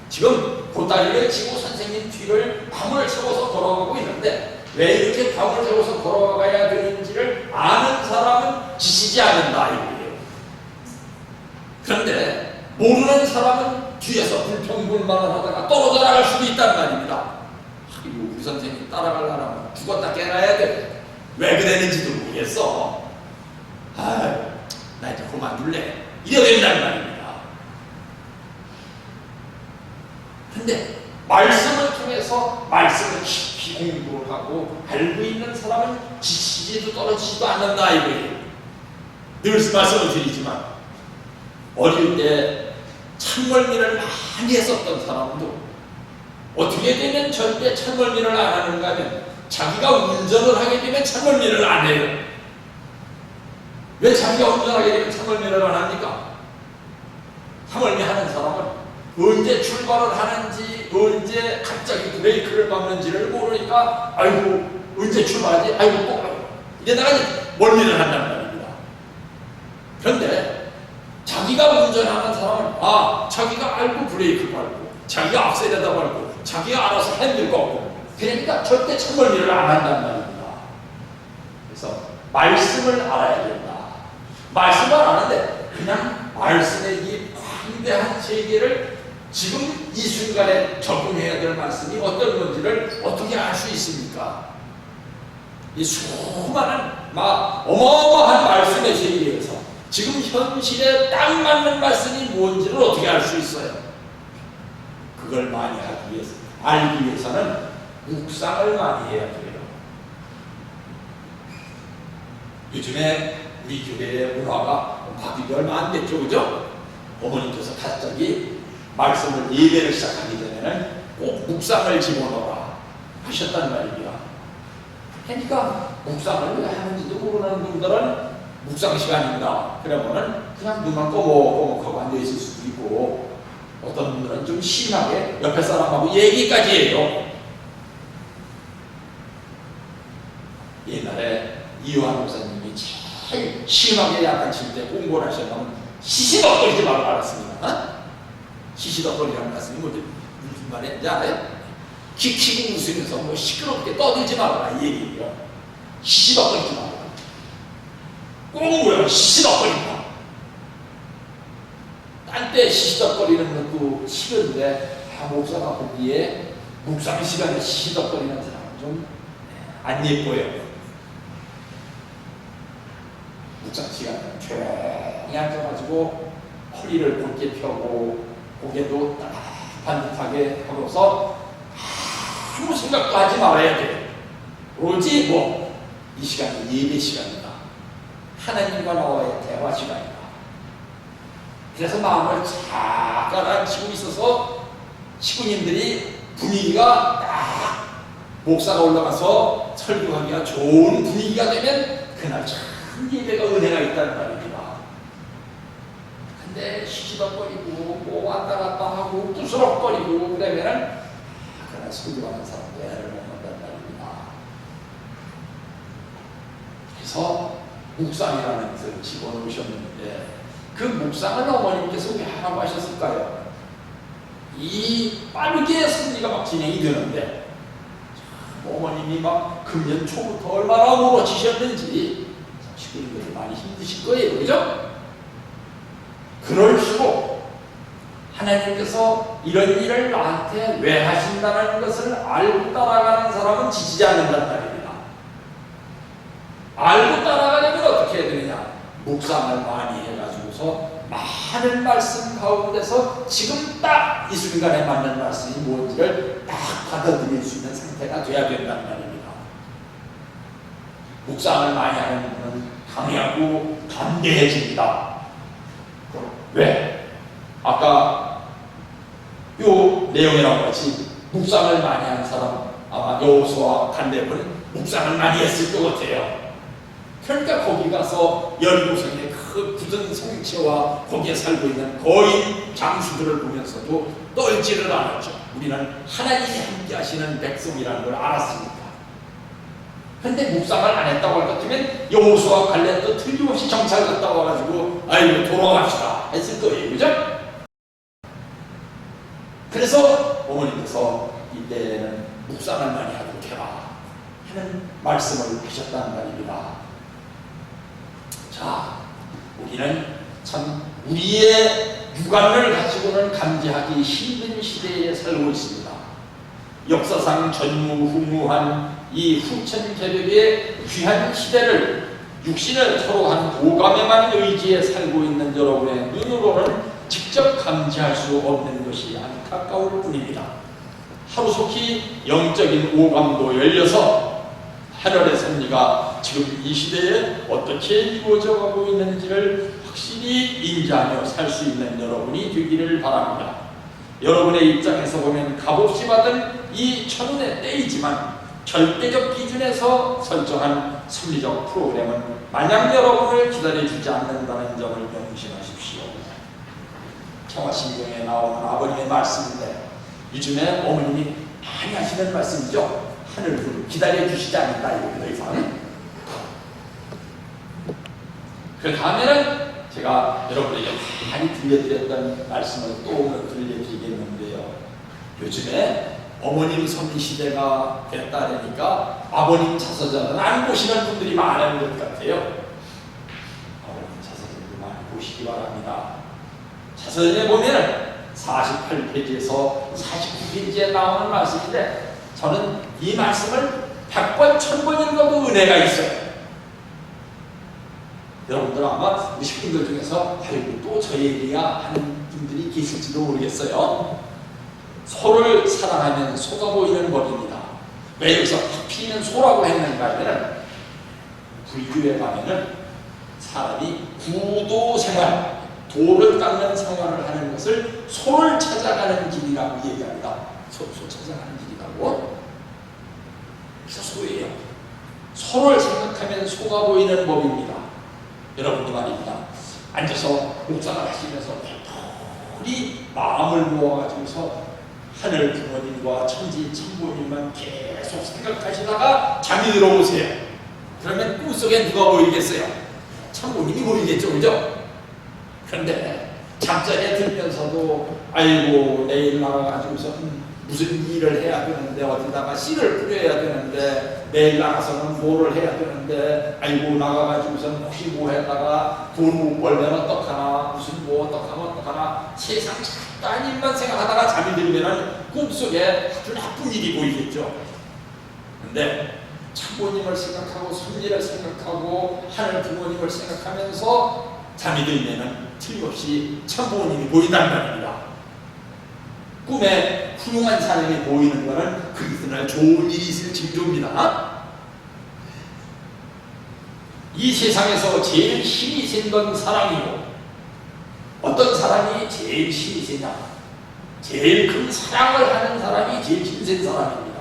지금 보따리를 지고 선생님 뒤를 밤을 새워서 걸어가고 있는데 왜 이렇게 밤을 새워서 걸어가야 되는지를 아는 사람은 지치지 않는다 이거예요. 그런데 모르는 사람은 뒤에서 불평불만을 하다가 떨어져 나갈 수도 있단 말입니다. 이거 우리 선생님 따라가려면 죽었다 깨어나야 돼. 왜 그랬는지도 모르겠어. 나 이제 그만둘래. 이래야 된단 말입니다. 근데 말씀을 통해서 말씀을 깊이 공부를 하고 알고 있는 사람은 지치지도 떨어지지도 않는다 이거예요. 늘 말씀을 드리지만 어릴 때 찬멀미를 많이 했었던 사람도 어떻게 되면 절대 찬멀미를 안 하는가 하면 자기가 운전을 하게 되면 찬멀미를 안 해요. 왜 자기가 운전하게 되면 찬멀미를 안 합니까? 찬멀미 하는 사람은 언제 출발을 하는지 언제 갑자기 브레이크를 밟는지를 모르니까 아이고 언제 출발하지? 아이고 또 이러다가 멀미를 한단 말입니다. 그런데 자기가 운전하는 사람은 자기가 알고 브레이크 밟고 자기가 악셀에다 밟고 자기가 알아서 핸들 꺾고 그러니까 절대 찬멀미를 안 한단 말입니다. 그래서 말씀을 알아야 된다. 말씀을 아는데 그냥 말씀의 이 광대한 세계를 지금 이 순간에 적응해야 될 말씀이 어떤 건지를 어떻게 알 수 있습니까? 이 수많은 어마어마한 말씀의 세계에서 지금 현실에 딱 맞는 말씀이 뭔지를 어떻게 알 수 있어요? 그걸 많이 하기 위해서, 알기 위해서는 묵상을 많이 해야 돼요. 요즘에 우리 교회의 문화가 바뀐 지 얼마 안 됐죠, 그죠? 어머님께서 갑자기 말씀을 예배를 시작하기 전에는 꼭 묵상을 집어넣어라 하셨단 말입니다. 그러니까 묵상을 왜 하는지도 모르는 분들은 묵상 시간입니다. 그러면은 그냥 눈만 꼬목꼬목하고 앉아있을 수도 있고 어떤 분들은 좀 심하게 옆에 사람하고 얘기까지 해요. 옛날에 이요한 목사님이 제일 심하게 약간칠 때 공부를 하셨다면 시시덕거리지 말고 알았습니다. 시시덕거리라는 말씀이 무슨 말인지 알아요? 키키고 웃으면서 시끄럽게 떠들지 말아라 이 얘기예요. 시시덕거리지 말아라. 꼭 시시덕거린다. 딴 때 시시덕거리는 것도 싫은데 목사가 보기에 묵상 시간에 시시덕거리는 사람은 좀 안 예뻐요. 묵상 시간에 조용히 앉아가지고 허리를 곧게 펴고 고개도 딱 반듯하게 하고서 아무 생각도 하지 말아야 돼. 오로지 이 시간이 예배 시간이다. 하나님과 나와의 대화 시간이다. 그래서 마음을 잘 가라앉히고 있어서 식구님들이 분위기가 딱 목사가 올라가서 설교하기가 좋은 분위기가 되면 그날 참 예배가 은혜가 있다는 말입니다. 근데 시시덕거리고 왔다 갔다 하고 부스럭거리고 그러면은 그날 설교하는 사람도 애를 먹는단 말입니다. 그래서 묵상이라는 것을 집어넣으셨는데 그 묵상을 어머님께서 왜 하라고 하셨을까요? 이 빠르게 승리가 막 진행이 되는데 어머님이 막 금년 초부터 얼마나 멀어지셨는지 식구님들이 많이 힘드실 거예요. 그죠? 그럴수록 하나님께서 이런 일을 나한테 왜 하신다는 것을 알고 따라가는 사람은 지치지 않는단 말입니다. 알고 따라가려면 어떻게 해야 되느냐? 묵상을 많이 해가지고서 많은 말씀 가운데서 지금 딱 이 순간에 맞는 말씀이 뭔지를 딱 받아들일 수 있는 상태가 돼야 된다는 말입니다. 묵상을 많이 하는 분은 강하고 담대해집니다. 왜? 아까 요 내용이랑 같이 묵상을 많이 하는 사람 아마 여호수아와 갈렙은 묵상을 많이 했을 것 같아요. 그러니까 거기 가서 여리고성의 그 굳은 성체와 거기에 살고 있는 거인 장수들을 보면서도 떨지를 않았죠. 우리는 하나님이 함께 하시는 백성이라는 걸 알았으니까. 근데 묵상을 안 했다고 할 것 같으면 여호수아와 갈렙도 틀림없이 정찰 갔다 와가지고 아이고 돌아갑시다 했을 거예요. 그죠? 그래서 어머님께서 이때는 묵상을 많이 하도록 해라 하는 말씀을 하셨다는 말입니다. 자, 우리는 참 우리의 육안을 가지고는 감지하기 힘든 시대에 살고 있습니다. 역사상 전무후무한 이 후천개벽의 귀한 시대를 육신을 서로 한 오감에만 의지해 살고 있는 여러분의 눈으로는 직접 감지할 수 없는 것이 안타까울 뿐입니다. 하루속히 영적인 오감도 열려서 하늘의 섭리가 지금 이 시대에 어떻게 이루어져 가고 있는지를 확실히 인지하며 살 수 있는 여러분이 되기를 바랍니다. 여러분의 입장에서 보면 값없이 받은 이 천운의 때이지만 절대적 기준에서 설정한 섭리적 프로그램은 마냥 여러분을 기다려주지 않는다는 점을 명심하십시오. 청하신경에 나오는 아버님의 말씀인데 요즘에 어머님이 많이 하시는 말씀이죠. 하늘을 기다려주시지 않는다. 더 이상. 그 다음에는 제가 여러분에게 많이 들려드렸던 말씀을 또 오늘 들려드리겠는데요. 요즘에 어머님 섭리 시대가 됐다 그러니까 아버님 자서전은 안 보시는 분들이 많은 것 같아요. 아버님 자서전도 많이 보시기 바랍니다. 자서전에 보면 48페이지에서 49페이지에 나오는 말씀인데 저는 이 말씀을 100번, 1000번 읽어도 은혜가 있어요. 여러분들 아마 우리 식구들 중에서 아이고 또 저 얘기야 하는 분들이 계실지도 모르겠어요. 소를 사랑하면 소가 보이는 법입니다. 왜 여기서 하필이면 소라고 했는가 하면 불교에 가면은 사람이 구도 생활, 도를 닦는 생활을 하는 것을 소를 찾아가는 길이라고 얘기합니다. 소 찾아가는 길이라고. 그래서 소예요. 소를 생각하면 소가 보이는 법입니다. 여러분도 말입니다. 앉아서 묵상을 하시면서 우리 마음을 모아가지고서 하늘 부모님과 천지 천부님만 계속 생각하시다가 잠이 들어오세요. 그러면 꿈속에 누가 보이겠어요? 천부님이 보이겠죠, 그죠? 그런데 잠자리에 들면서도 아이고 내일 나가가지고서 무슨 일을 해야 되는데 어디다가 씨를 뿌려야 되는데 내일 나가서는 뭐를 해야 되는데 아이고 나가가지고서는 혹시 뭐 했다가 돈 못 벌면 어떡하나 무슨 뭐 어떡하나 세상 잠깐 일만 생각하다가 잠이 들면 꿈속에 아주 나쁜 일이 보이겠죠. 근데 참부모님을 생각하고 섭리를 생각하고 하늘 부모님을 생각하면서 잠이 들면 틀림없이 참부모님이 보인단 말입니다. 꿈에 훌륭한 사람이 보이는 것은 그 이튿날 좋은 일이 있을 징조입니다. 이 세상에서 제일 힘이 센 건 사랑이요. 어떤 사람이 제일 힘이 세냐? 제일 큰 사랑을 하는 사람이 제일 힘센 사람입니다.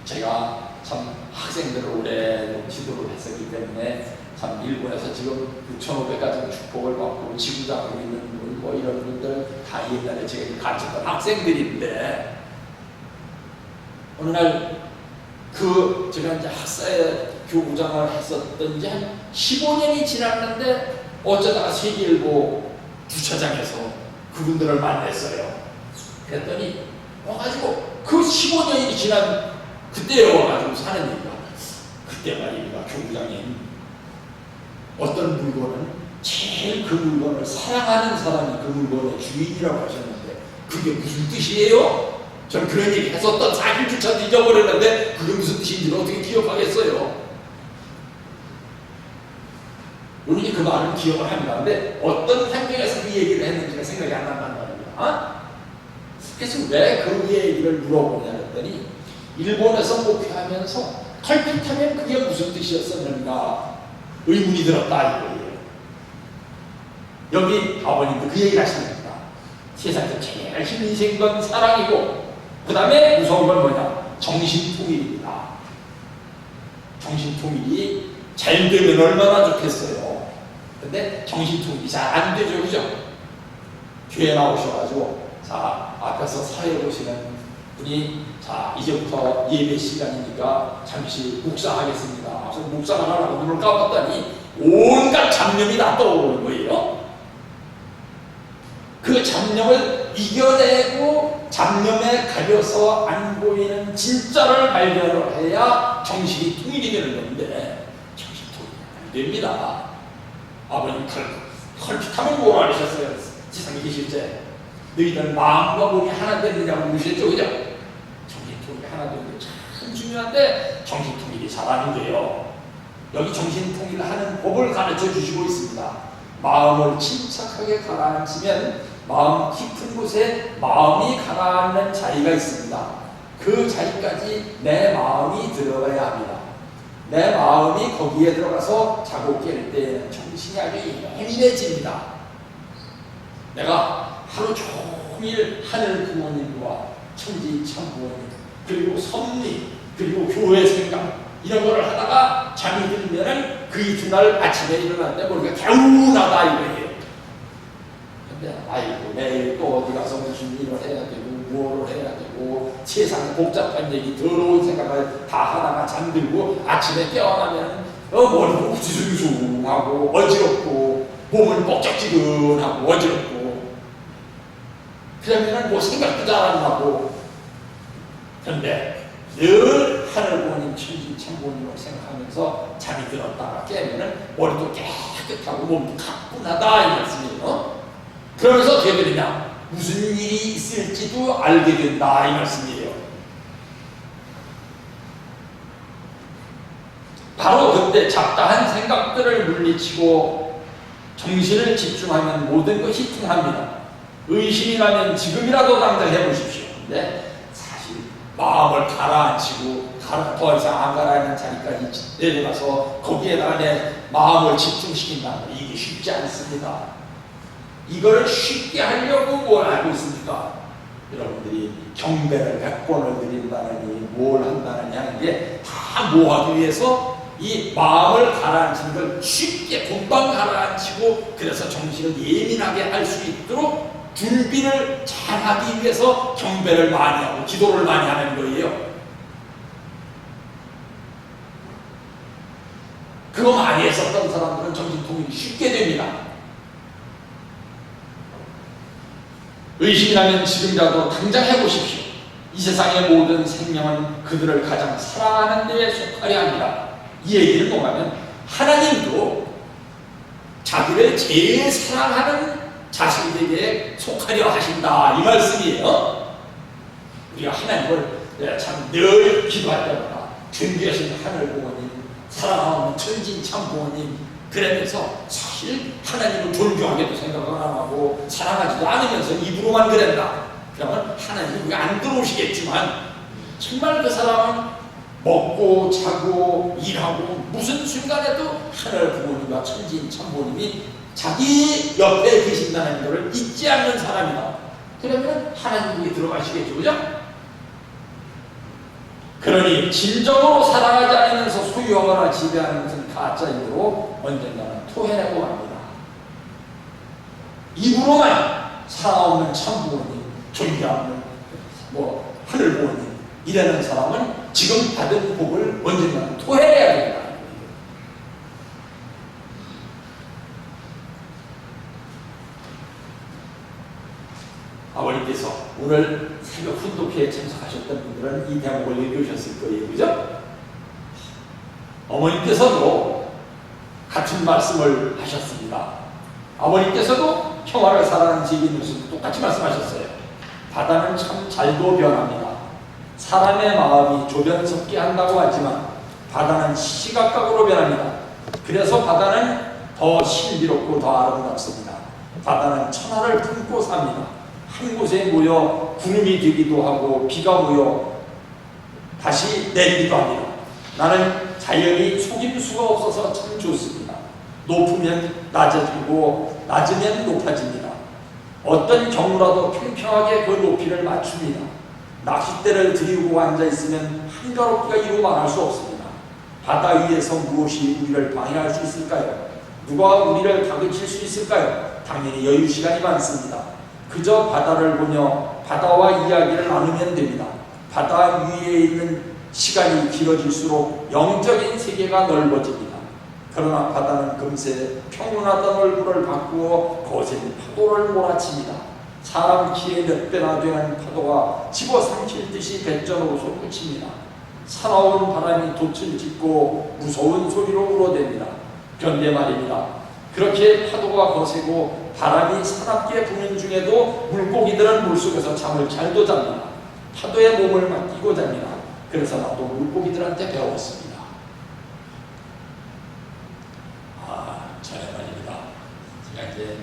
제가 참 학생들을 오래 지도를 했었기 때문에 참 일본에서 지금 6,500가지 축복을 받고 지구장으로 있는 분 뭐 이런 분들 다 옛날에 제가 가르쳤던 학생들인데 어느 날 제가 이제 학사에 교부장을 했었던 지 한 15년이 지났는데 어쩌다가 세계일보 주차장에서 그분들을 만났어요. 그랬더니 와가지고 그 15년이 지난 그때 와가지고 사는 얘기가 그때 말입니다. 교부장님 어떤 물건은 제일 그 물건을 사랑하는 사람이 그 물건의 주인이라고 하셨는데 그게 무슨 뜻이에요? 전 그런 얘기 했었던 4일주차 잊어버렸는데 그게 무슨 뜻인지는 어떻게 기억하겠어요? 우리 그 말은 기억을 합니다. 근데 어떤 환경에서 그 얘기를 했는지가 생각이 안 난단 말입니다. 그래서 왜 그 얘기를 물어보냐 했더니 일본에서 목회하면서 털핏하면 그게 무슨 뜻이었었는가 의문이 들었다 이거예요. 여기 아버님도 그 얘기를 하십니다. 세상에서 제일 힘이 센 건 사랑이고 그 다음에 무서운 건 뭐냐? 정신통일입니다. 정신통일이 잘 되면 얼마나 좋겠어요. 근데 정신통일이 잘 안 되죠, 그죠? 교회 나오셔가지고 자 앞에서 사회 보시는 분이 자 이제부터 예배 시간이니까 잠시 묵상하겠습니다. 그래서 묵상을 하라고 눈을 감았더니 온갖 잡념이 다 떠오르는 거예요. 그 잡념을 이겨내고 잡념에 가려서 안 보이는 진짜를 발견을 해야 정신이 통일이 되는 건데 정신 통일이 안 됩니다. 아버님 컬핏하면 뭐라 하셨어요? 지상에 계실 때 너희들 마음과 몸이 하나 되느냐고 물으셨죠, 그죠? 정신 통일이 하나 되는 게 참 중요한데 정신 통일이 잘 안 돼요. 여기 정신 통일을 하는 법을 가르쳐 주시고 있습니다. 마음을 침착하게 가라앉히면 마음 깊은 곳에 마음이 가라앉는 자리가 있습니다. 그 자리까지 내 마음이 들어가야 합니다. 내 마음이 거기에 들어가서 자고 깰 때에는 정신이 아주 예민해집니다. 내가 하루 종일 하늘 부모님과 천지 참 부모님, 그리고 섭리, 그리고 교회 생각 이런 거를 하다가 잠이 들면은 그 이튿날 아침에 일어날 때 머리가 개운하다 이거예요. 근데 아이고 내일 또 어디 가서 무슨 일을 해야 되고 뭐를 해야 되고 세상 복잡한 얘기 더러운 생각을 다 하다가 잠들고 아침에 깨어나면 머리가 우지숭숭하고 어지럽고 몸은 뻑적지근하고 어지럽고 그러면은 뭐 생각도 잘 안 나고. 그런데 늘 하늘 부모님 천지 참 부모님을 생각하면서 잠이 들었다가 깨면은 머리도 깨끗하고 몸도 가뿐하다 이 말씀이에요. 그러면서 어떻게 되느냐? 무슨 일이 있을지도 알게 된다 이 말씀이에요. 바로 그때 잡다한 생각들을 물리치고 정신을 집중하면 모든 것이 통합니다. 의심이 나면 지금이라도 당장 해보십시오. 근데 사실 마음을 가라앉히고 더 이상 안 가라앉는 자리까지 내려가서 거기에다가 내 마음을 집중시킨다는 이게 쉽지 않습니다. 이걸 쉽게 하려고 뭘 알고 있습니까? 여러분들이 경배를 100번을 드린다느니 뭘 한다느니 하는 게 다 뭐하기 위해서 이 마음을 가라앉히는 걸 쉽게 금방 가라앉히고 그래서 정신을 예민하게 할 수 있도록 준비를 잘 하기 위해서 경배를 많이 하고 기도를 많이 하는 거예요. 그거 많이 했었던 사람들은 정신통일이 쉽게 됩니다. 의심이라면 지금이라도 당장 해보십시오. 이 세상의 모든 생명은 그들을 가장 사랑하는 데에 속하려 합니다. 이 얘기는 뭐냐면 하나님도 자기를 제일 사랑하는 자신에게 속하려 하신다 이 말씀이에요. 우리가 하나님을 참 늘 기도할 때마다 존귀하신 하늘 부모님, 사랑하는 천진 참 부모님 그러면서 사실 하나님을 존경하게도 생각을 안 하고 사랑하지도 않으면서 입으로만 그랬다. 그러면 하나님이 우리가 안 들어오시겠지만 정말 그 사람은 먹고 자고 일하고 무슨 순간에도 하늘 부모님과 천진 참 부모님이 자기 옆에 계신다는 것을 잊지 않는 사람이다. 그러면 하나님이 들어가시겠죠, 그죠? 그러니 진정으로 사랑하지 않으면서 소유하거나 지배하는 것은 가짜이므로 언젠가는 토해내고 맙니다. 입으로만 사랑없는 참 부모님, 존경하는 하늘 부모님 이라는 사람은 지금 받은 복을 언젠가는 토해내야 됩니다. 아버님께서 오늘 새벽 훈독회에 참석하셨던 분들은 이 대목을 읽으셨을 거예요. 그죠? 어머님께서도 같은 말씀을 하셨습니다. 아버님께서도 평화를 사랑하는 지기님께서도 똑같이 말씀하셨어요. 바다는 참 잘도 변합니다. 사람의 마음이 조변석게 한다고 하지만 바다는 시각각으로 변합니다. 그래서 바다는 더 신비롭고 더 아름답습니다. 바다는 천하를 품고 삽니다. 한 곳에 모여 구름이 되기도 하고 비가 모여 다시 내리기도 합니다. 나는 자연이 속임수가 없어서 참 좋습니다. 높으면 낮아지고 낮으면 높아집니다. 어떤 경우라도 평평하게 그 높이를 맞춥니다. 낚싯대를 들이고 앉아있으면 한가롭기가 이루 말할 수 없습니다. 바다 위에서 무엇이 우리를 방해할 수 있을까요? 누가 우리를 다그칠 수 있을까요? 당연히 여유 시간이 많습니다. 그저 바다를 보며 바다와 이야기를 나누면 됩니다. 바다 위에 있는 시간이 길어질수록 영적인 세계가 넓어집니다. 그러나 바다는 금세 평온하던 얼굴을 바꾸어 거센 파도를 몰아칩니다. 사람 키의 몇 배나 되는 파도가 집어삼킬 듯이 배전으로 솟구칩니다. 사나운 바람이 돛을 짚고 무서운 소리로 울어댑니다. 그런데 말입니다. 그렇게 파도가 거세고 바람이 사납게 부는 중에도 물고기들은 물속에서 잠을 잘도 잡니다. 파도에 몸을 맡기고 잡니다. 그래서 나도 물고기들한테 배웠습니다. 저야 말입니다. 제가 이제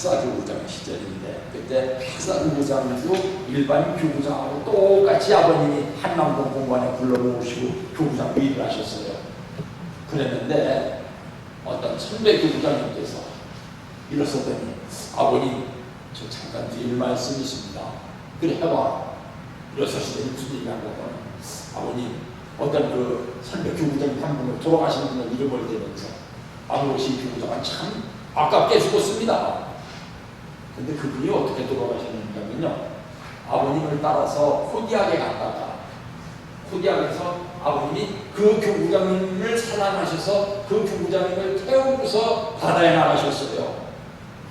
학사교구장 시절인데 그때 학사교구장도 일반 교구장하고 똑같이 아버님이 한남동 공관에 불러모으시고 교구장 위임을 하셨어요. 그랬는데 어떤 선배 교구장님께서 일어서더니 아버님 저 잠깐 드릴 말씀이 있습니다. 그래 해봐. 일어서시더니 무슨 얘기 하냐면 아버님 어떤 그 선배 교구장님 한 분을 돌아가신 분을 이름을 대면서 아버지 교구장은 참 아깝게 죽었습니다. 근데 그분이 어떻게 돌아가셨냐면요, 아버님을 따라서 코디악에 갔다가 코디악에서 아버님이 그 교구장님을 사랑하셔서 그 교구장님을 태우고서 바다에 나가셨어요.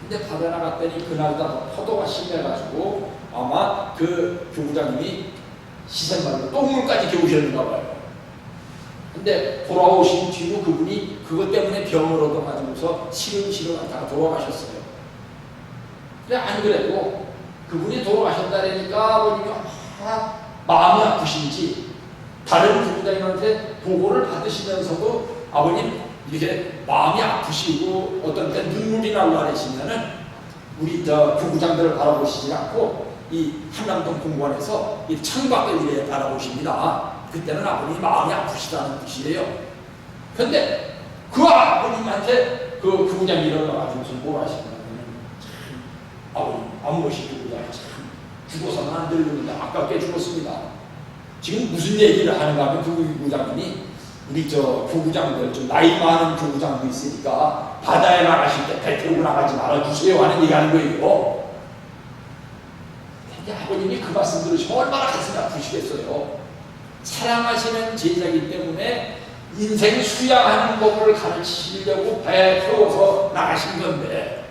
근데 바다에 나갔더니 그날따라 파도가 심해가지고 아마 그 교구장님이 시샘말로 똥물까지 겨우셨는가 봐요. 근데 돌아오신 뒤로 그분이 그것 때문에 병을 얻어가지고서 시름시름 하다가 돌아가셨어요. 근데 안 그래도 그분이 돌아가셨다니까 아버님이 마음이 아프신지 다른 교구장님한테 보고를 받으시면서도 아버님 이렇게 마음이 아프시고 어떤 때 눈물이 날라 하시면은 우리 저 교구장들을 바라보시지 않고 이 한남동 공관에서 이 창밖을 이렇게 바라보십니다. 그때는 아버님이 마음이 아프시다는 뜻이에요. 근데 그 아버님한테 그 교구장이 일어나가지고서 뭘 하시냐면 아버님 아무것이 교구장이 참 죽어서는 안 되는데 아깝게 죽었습니다. 지금 무슨 얘기를 하는가 하면 그 교구장님이 우리 저 교구장들 좀 나이 많은 교구장도 있으니까 바다에 나가실 때 배 태우고 나가지 말아주세요 하는 얘기 하는 거예요. 근데 아버님이 그 말씀 들으시면 얼마나 가슴이 아프시겠어요. 사랑하시는 제자이기 때문에 인생 수양하는 법을 가르치려고 배에 태워서 나가신 건데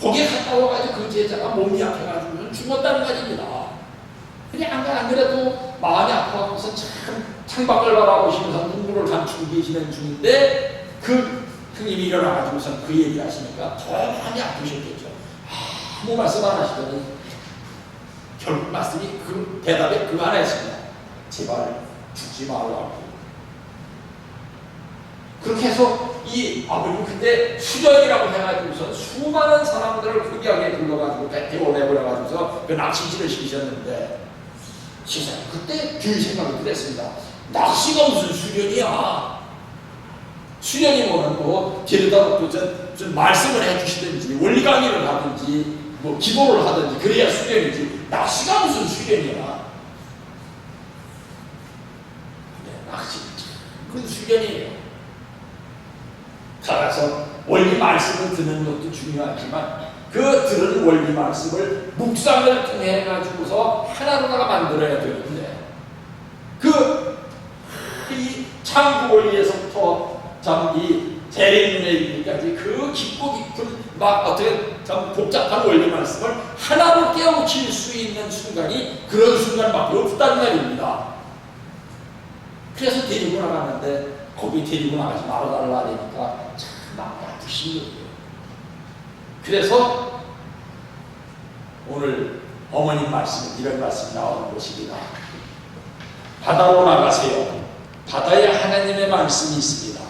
거기에 갔다 와가지고 그 제자가 몸이 약해가지고 죽었다는 말입니다. 그냥 안 그래도 마음이 아파서 참 창밖을 바라보시면서 눈물을 감추고 계시는 중인데 그 형님이 일어나가지고서 그 얘기 하시니까 더 많이 아프셨겠죠. 아무 말씀 안 하시더니 결국 말씀이 그 대답에 그 하나였습니다. 제발 죽지 말라고. 그렇게 해서 이 아버님 그때 수련이라고 해가지고서 수많은 사람들을 후기하게 불러가지고 배 태워내버려가지고서 그 낚시질을 시키셨는데 세상에 그때 들 생각이 그랬습니다. 낚시가 무슨 수련이야. 수련이면은 뭐 데려다 놓고 좀 말씀을 해주시든지 원리 강의를 하든지 뭐 기도를 하든지 그래야 수련이지. 낚시가 무슨 수련이야. 낚시 큰 수련이에요. 따라서 원리 말씀을 듣는 것도 중요하지만 그 들은 원리 말씀을 묵상을 통해 가지고서 하나로다가 만들어야 되는데 이 창구 원리에서부터 참 이 대립문의까지 그 깊고 깊은 막 어떻게 참 복잡한 원리 말씀을 하나로 깨우칠 수 있는 순간이 그런 순간밖에 없다는 말입니다. 그래서 데리고 나가는데 거기 데리고 나가지 말아달라 하니까 참 마음이 아프신 거예요. 그래서 오늘 어머님 말씀에 이런 말씀이 나오는 것입니다. 바다로 나가세요. 바다에 하나님의 말씀이 있습니다.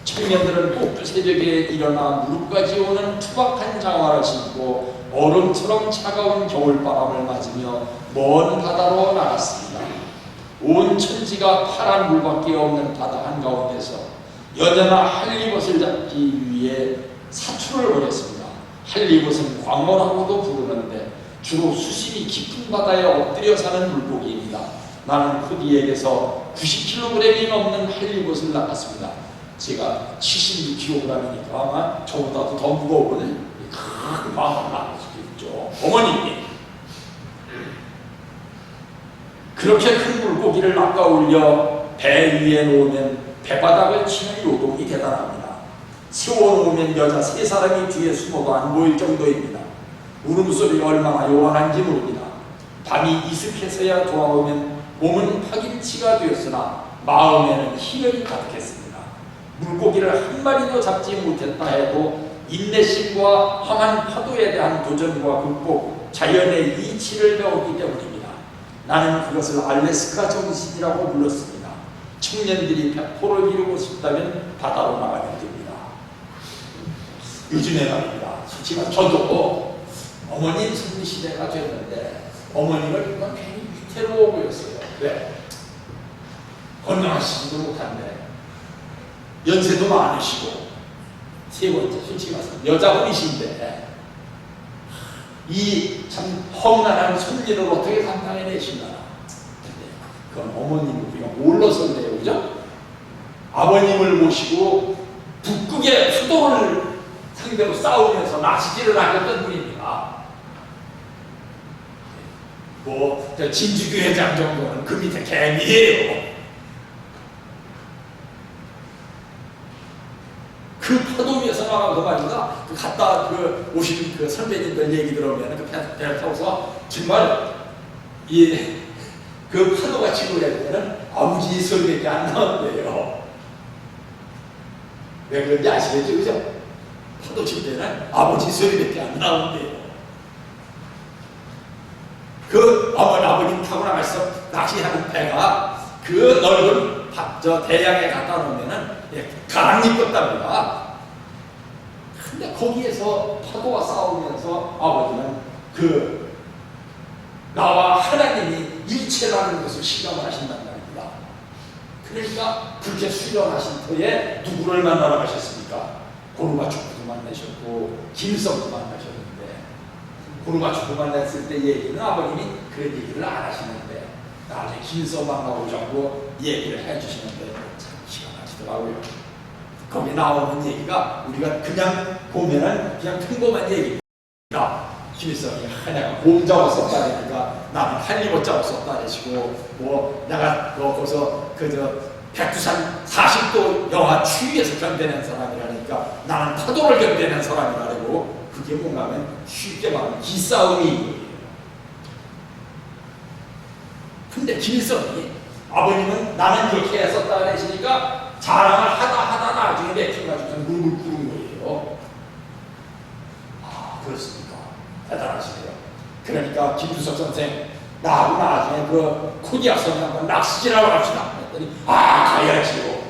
청년들은 꼭 새벽에 일어나 무릎까지 오는 투박한 장화를 신고 얼음처럼 차가운 겨울바람을 맞으며 먼 바다로 나갔습니다. 온 천지가 파란 물밖에 없는 바다 한가운데서 여자나 할리벗을 잡기 위해 사출을 벌였습니다. 할리벗은 광어라고도 부르는데 주로 수심이 깊은 바다에 엎드려 사는 물고기입니다. 나는 후디에게서 90kg이 넘는 할리벗을 낚았습니다. 제가 76kg이니까 아마 저보다도 더 무거운 큰 광어를 낚을 수도 있죠. 어머님이 그렇게 큰 물고기를 낚아 올려 배 위에 놓으면 배바닥을 치는 요동이 대단합니다. 세워놓으면 여자 3사람이 뒤에 숨어도 안 보일 정도입니다. 울음소리가 얼마나 요란한지 모릅니다. 밤이 이슥해서야 돌아오면 몸은 파김치가 되었으나 마음에는 희열이 가득했습니다. 물고기를 한 마리도 잡지 못했다 해도 인내심과 험한 파도에 대한 도전과 극복, 자연의 이치를 배웠기 때문입니다. 나는 그것을 알래스카 정신이라고 불렀습니다. 청년들이 백포를 이루고 싶다면 바다로 나가야 됩니다. 요즘에 말입니다. 그렇지만 저도 어머님 손 시대가 됐는데 어머님을 보면 괜히 위태로워 보였어요. 왜? 건강하시지도 못한데 연세도 많으시고 세 번째 솔직히 말해서 여자분이신데 이 참 험난한 손길을 어떻게 감당해내시나. 근데 그건 어머님 우리가 몰라서 그래요. 그죠? 아버님을 모시고 북극의 수도를 상대로 싸우면서 나시지를 하셨던 분입니다. 뭐 진주교회장 정도는 그 밑에 개미예요. 그 파도 위에서 나가서 말이다. 그 갔다 오신 그 선배님들 얘기 들으면 그 배를 타고서 정말 그 파도가 치고 있는 아버지 소리밖에 안 나온대요. 왜 그런지 아시겠죠, 그죠? 파도 칠 때는 아버지 소리밖에 안 나온대요. 그 아버님 타고 나가서 낚시하는 배가 그 넓은 대양에 갖다 놓으면은 가랑잎 같답니다. 근데 거기에서 파도와 싸우면서 아버지는 나와 하나님이 일체라는 것을 실감을 하신단 말입니다. 그러니까 그렇게 수련하신 터에 누구를 만나러 가셨습니까? 고르바초프도 만나셨고 김일성도 만나셨는데 고르바초프 만났을 때 얘기는 아버님이 그런 얘기를 안 하시는데 나중에 김일성 만나보자고 얘기를 해주시는데 참 기가 막히더라고요. 거기 나오는 얘기가 우리가 그냥 보면은 그냥 평범한 얘기입니다. 김일성이 내가 몸 잡았었다 그러니까 나는 한입 잡았었다 그러시고 뭐 내가 거기서 백두산 40도 영하 추위에서 견뎌낸 사람이라니까 나는 파도를 견뎌낸 사람이라 그러고 그게 뭔가 하면 쉽게 말하면 기싸움이. 근데 김일성이 아버님은 나는 그렇게 했었다 그러시니까 자랑을 하다 나중에 내키가지고 무릎을 꿇은 거예요. 아 그렇습니까? 대단하시네요. 그러니까 김주석 선생 나하고 나중에 그 코디아 성에 한번 낚시질하러 갑시다 했더니 가야지요.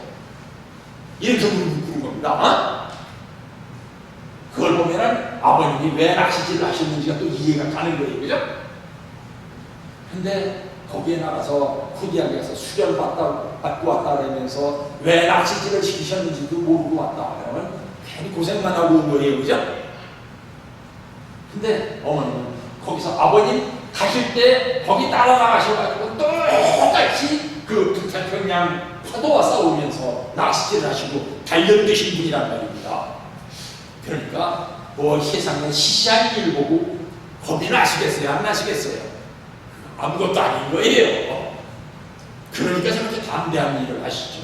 이렇게 무릎을 꿇은 겁니다. 그걸 보면은 아버님이 왜 낚시질을 하셨는지가 또 이해가 가는 거예요. 그죠? 근데 거기에 나가서 코디아에 가서 수련 받고 왔다 그러면서 왜 낚시질을 시키셨는지도 모르고 왔다 하면 괜히 고생만 하고 온 거예요. 그죠? 근데 어머님은 거기서 아버님 가실 때 거기 따라 나가셔가지고 똑같이 그 북태평양 파도와 싸우면서 낚시질을 하시고 단련되신 분이란 말입니다. 그러니까 뭐 세상에 시시한 일 보고 겁이 나시겠어요? 안 나시겠어요? 아무것도 아닌 거예요. 그러니까 저렇게 담대한 일을 하시죠.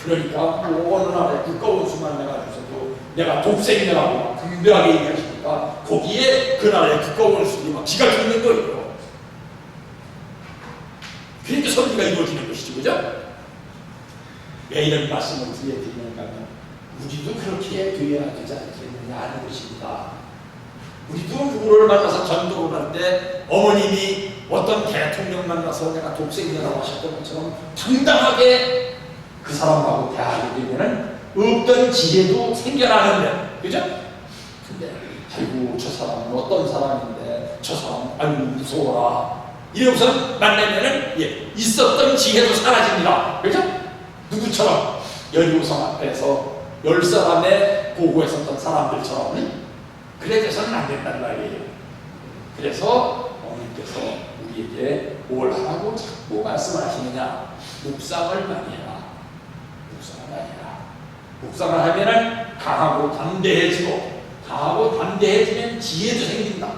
그러니까 뭐 어느 날에 국가원수 만나가지고서도 내가 독생이라고 분명하게 얘기하시니까 거기에 그 나라의 국가원수들이 막 기가 죽는 거예요. 그러니까 선지가 이루어지는 것이죠. 그죠? 왜 이런 말씀을 드리는가 하면 우리도 그렇게 되어야 되지 않겠느냐 하는 것입니다. 우리도 누구를 만나서 전도를 할 때 어머님이 어떤 대통령 만나서 내가 독생이라고 하셨던 것처럼 당당하게 그 사람하고 대하게 되면은 없던 지혜도 생겨나는데, 그죠? 근데 아이고 저 사람은 어떤 사람인데 저 사람 아이고 무서워라 이러고서 만나면은 있었던 지혜도 사라집니다. 그죠? 누구처럼 여리고성 앞에서 10사람의 보고했었던 사람들처럼 그래서는 안 된다는 말이에요. 그래서 어머님께서 우리에게 뭘 하라고 자꾸 말씀하시느냐? 묵상을 많이 해라. 묵상을 많이 해라. 묵상을 하면은 강하고 담대해지고, 강하고 담대해지면 지혜도 생긴다.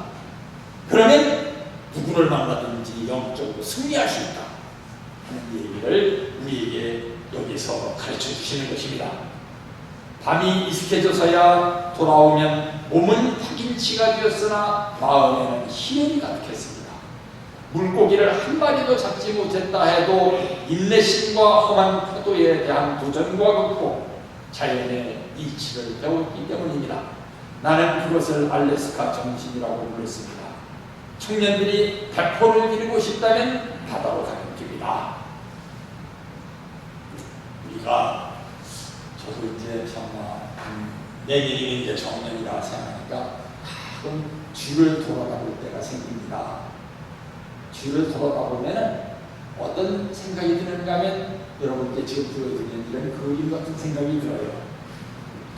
그러면 누구를 만나든지 영적으로 승리할 수 있다 하는 얘기를 우리에게 여기서 가르쳐 주시는 것입니다. 밤이 이슥해져서야 돌아오면 몸은 파김치가 되었으나 마음에는 희열이 가득했습니다. 물고기를 한 마리도 잡지 못했다 해도 인내심과 험한 파도에 대한 도전과 극복, 자연의 이치를 배웠기 때문입니다. 나는 그것을 알래스카 정신이라고 불렀습니다. 청년들이 백호를 기르고 싶다면 바다로 가는 길이다. 우리가 저도 이제 정말 내년이 이제 정년이라 생각합니다. 살아가니까 가끔 주를 돌아다 볼 때가 생깁니다. 주를 돌아다 보면 어떤 생각이 드는가 하면 여러분께 지금 보여드리는 이런 그림 같은 생각이 들어요.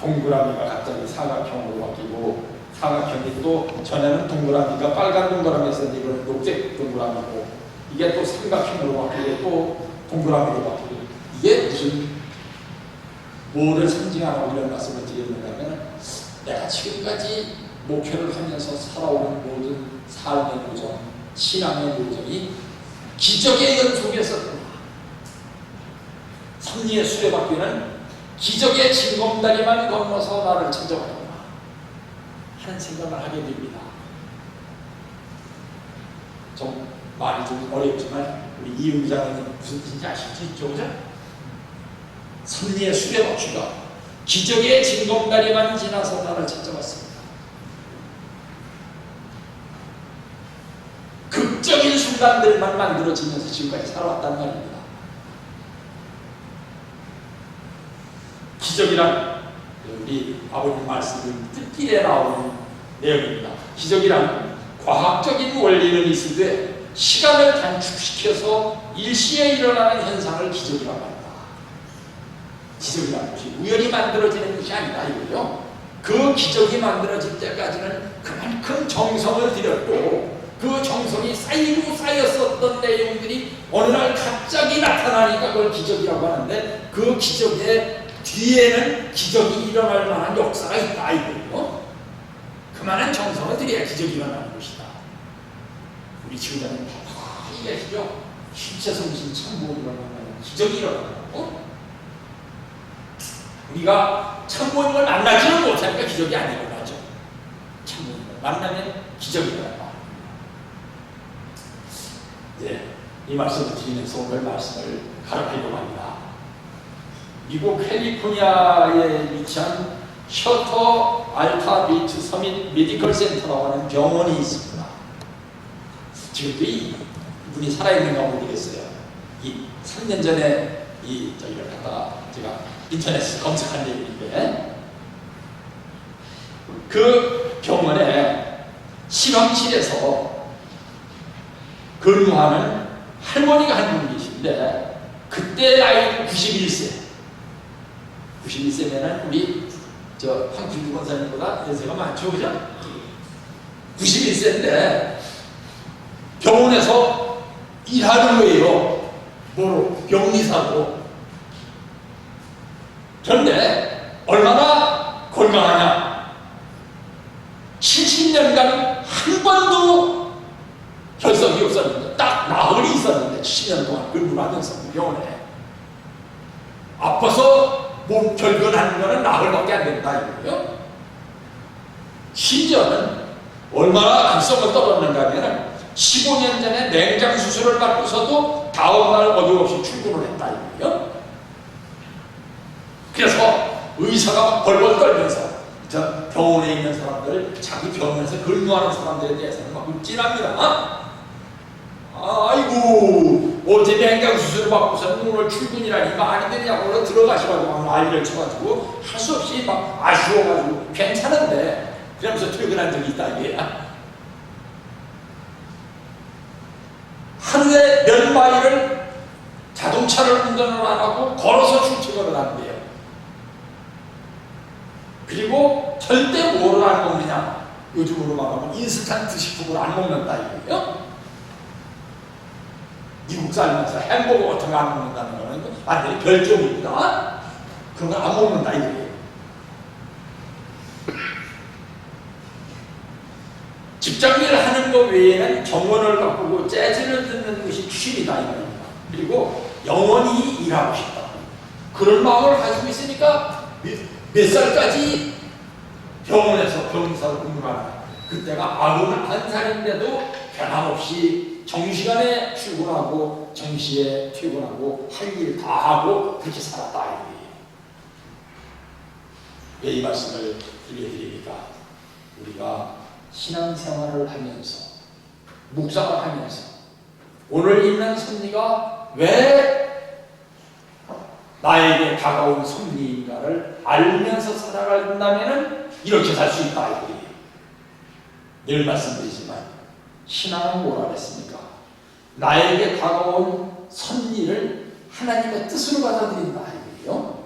동그라미가 갑자기 사각형으로 바뀌고, 사각형이 또 전에는 동그라미가 빨간 동그라미에서 이거는 녹색 동그라미고, 이게 또 삼각형으로 바뀌고 또 동그라미로 바뀌고, 이게 무슨 뭐를 상징하라고 이런 말씀을 드리는가 하면, 내가 지금까지 목표를 하면서 살아오는 모든 삶의 도전, 신앙의 도전이 기적의 연속에서 섭리의 수레바퀴는 기적의 징검다리만 건너서 나를 찾아가는구나 하는 생각을 하게 됩니다. 좀 말이 좀 어렵지만 우리 이은장은 무슨 뜻인지 아시죠? 그죠? 섭리의 수레바퀴가 기적의 징검다리만 지나서 나를 찾아왔습니다. 극적인 순간들만 만들어지면서 지금까지 살아왔단 말입니다. 기적이란 우리 아버님 말씀 뜻길에 나오는 내용입니다. 기적이란 과학적인 원리는 있으되 시간을 단축시켜서 일시에 일어나는 현상을 기적이라고 합니다. 기적이라는 것이 우연히 만들어지는 것이 아니다 이거요. 그 기적이 만들어질 때까지는 그만큼 정성을 들였고, 그 정성이 쌓이고 쌓였었던 내용들이 어느 날 갑자기 나타나니까 그걸 기적이라고 하는데, 그 기적의 뒤에는 기적이 일어날 만한 역사가 있다 이거예요. 그만한 정성을 들여야 기적이 일어나는 것이다. 우리 지구자님 가만히 계시죠? 신체성신 참고를 일어나는 기적이 일어나고, 우리가 참고인을 만나지는 못하니까 기적이 안 일어나죠. 참고인을 만나면 기적이 일어난다. 네, 이 말씀을 드리면서 오늘 말씀을 가르치려고 합니다. 미국 캘리포니아에 위치한 셔터 알타 비트 서밋 메디컬 센터라고 하는 병원이 있습니다. 지금도 이분이 살아있는가 모르겠어요. 이 3년 전에 저기를 갖다가 제가 인터넷에 검색한 내용인데, 그 병원에 실험실에서 근무하는 할머니가 한 분 계신데, 그때 나이 91세. 91세면은 우리 황필주 권사님보다 연세가 많죠, 그죠? 91세인데 병원에서 일하는 거예요. 뭐로? 병리사로. 그런데 얼마나 건강하냐? 70년간 한 번도 결석이 없었는데, 딱 나흘이 있었는데 70년 동안 근무를 하면서 병원에 아파서 몸 결근하는 거는 나흘밖에 안 된다 이거예요. 심지어는 얼마나 극성을 떨었는가 하면 15년 전에 냉장 수술을 받고서도 다음날 어김없이 출근을 했다 이거예요. 그래서 의사가 막 벌벌 떨면서 저 병원에 있는 사람들, 자기 병원에서 근무하는 사람들에 대해서는 막 읍질합니다. 아이고, 어제 냉장 수술을 받고서 오늘 출근이라니 말이 되냐고 그러 들어가시라고 막 난리를 쳐가지고 할 수 없이 막 아쉬워가지고 괜찮은데 그러면서 퇴근한 적이 있다 이게야. 하루에 몇 마일을 자동차를 운전을 안 하고 걸어서 출퇴근을 한대요. 그리고 절대 뭐를 안 먹느냐, 요즘으로 말하면 인스턴트 식품을 안 먹는다 이거예요. 미국 살면서 햄버거 같은 거 안 먹는다는 거는 완전히 별종입니다. 그런 거 안 먹는다 이거예요. 직장일을 하는 것 외에는 정원을 가꾸고 재즈를 듣는 것이 취미다 이겁니다. 그리고 영원히 일하고 싶다, 그런 마음을 가지고 있으니까 몇 살까지 병원에서 병사로 근무하는, 그때가 91살인데도 변함없이 정시간에 출근하고 정시에 퇴근하고 할 일 다 하고 그렇게 살았다 이거예요. 왜 이 말씀을 들려드립니까? 우리가 신앙생활을 하면서 묵상을 하면서 오늘 있는 섭리가 왜 나에게 다가온 섭리인가를 알면서 살아간다면 이렇게 살 수 있다 이거예요. 늘 말씀드리지만 신앙은 뭐라 그랬습니까? 나에게 다가온 선일을 하나님의 뜻으로 받아들인다 이거예요.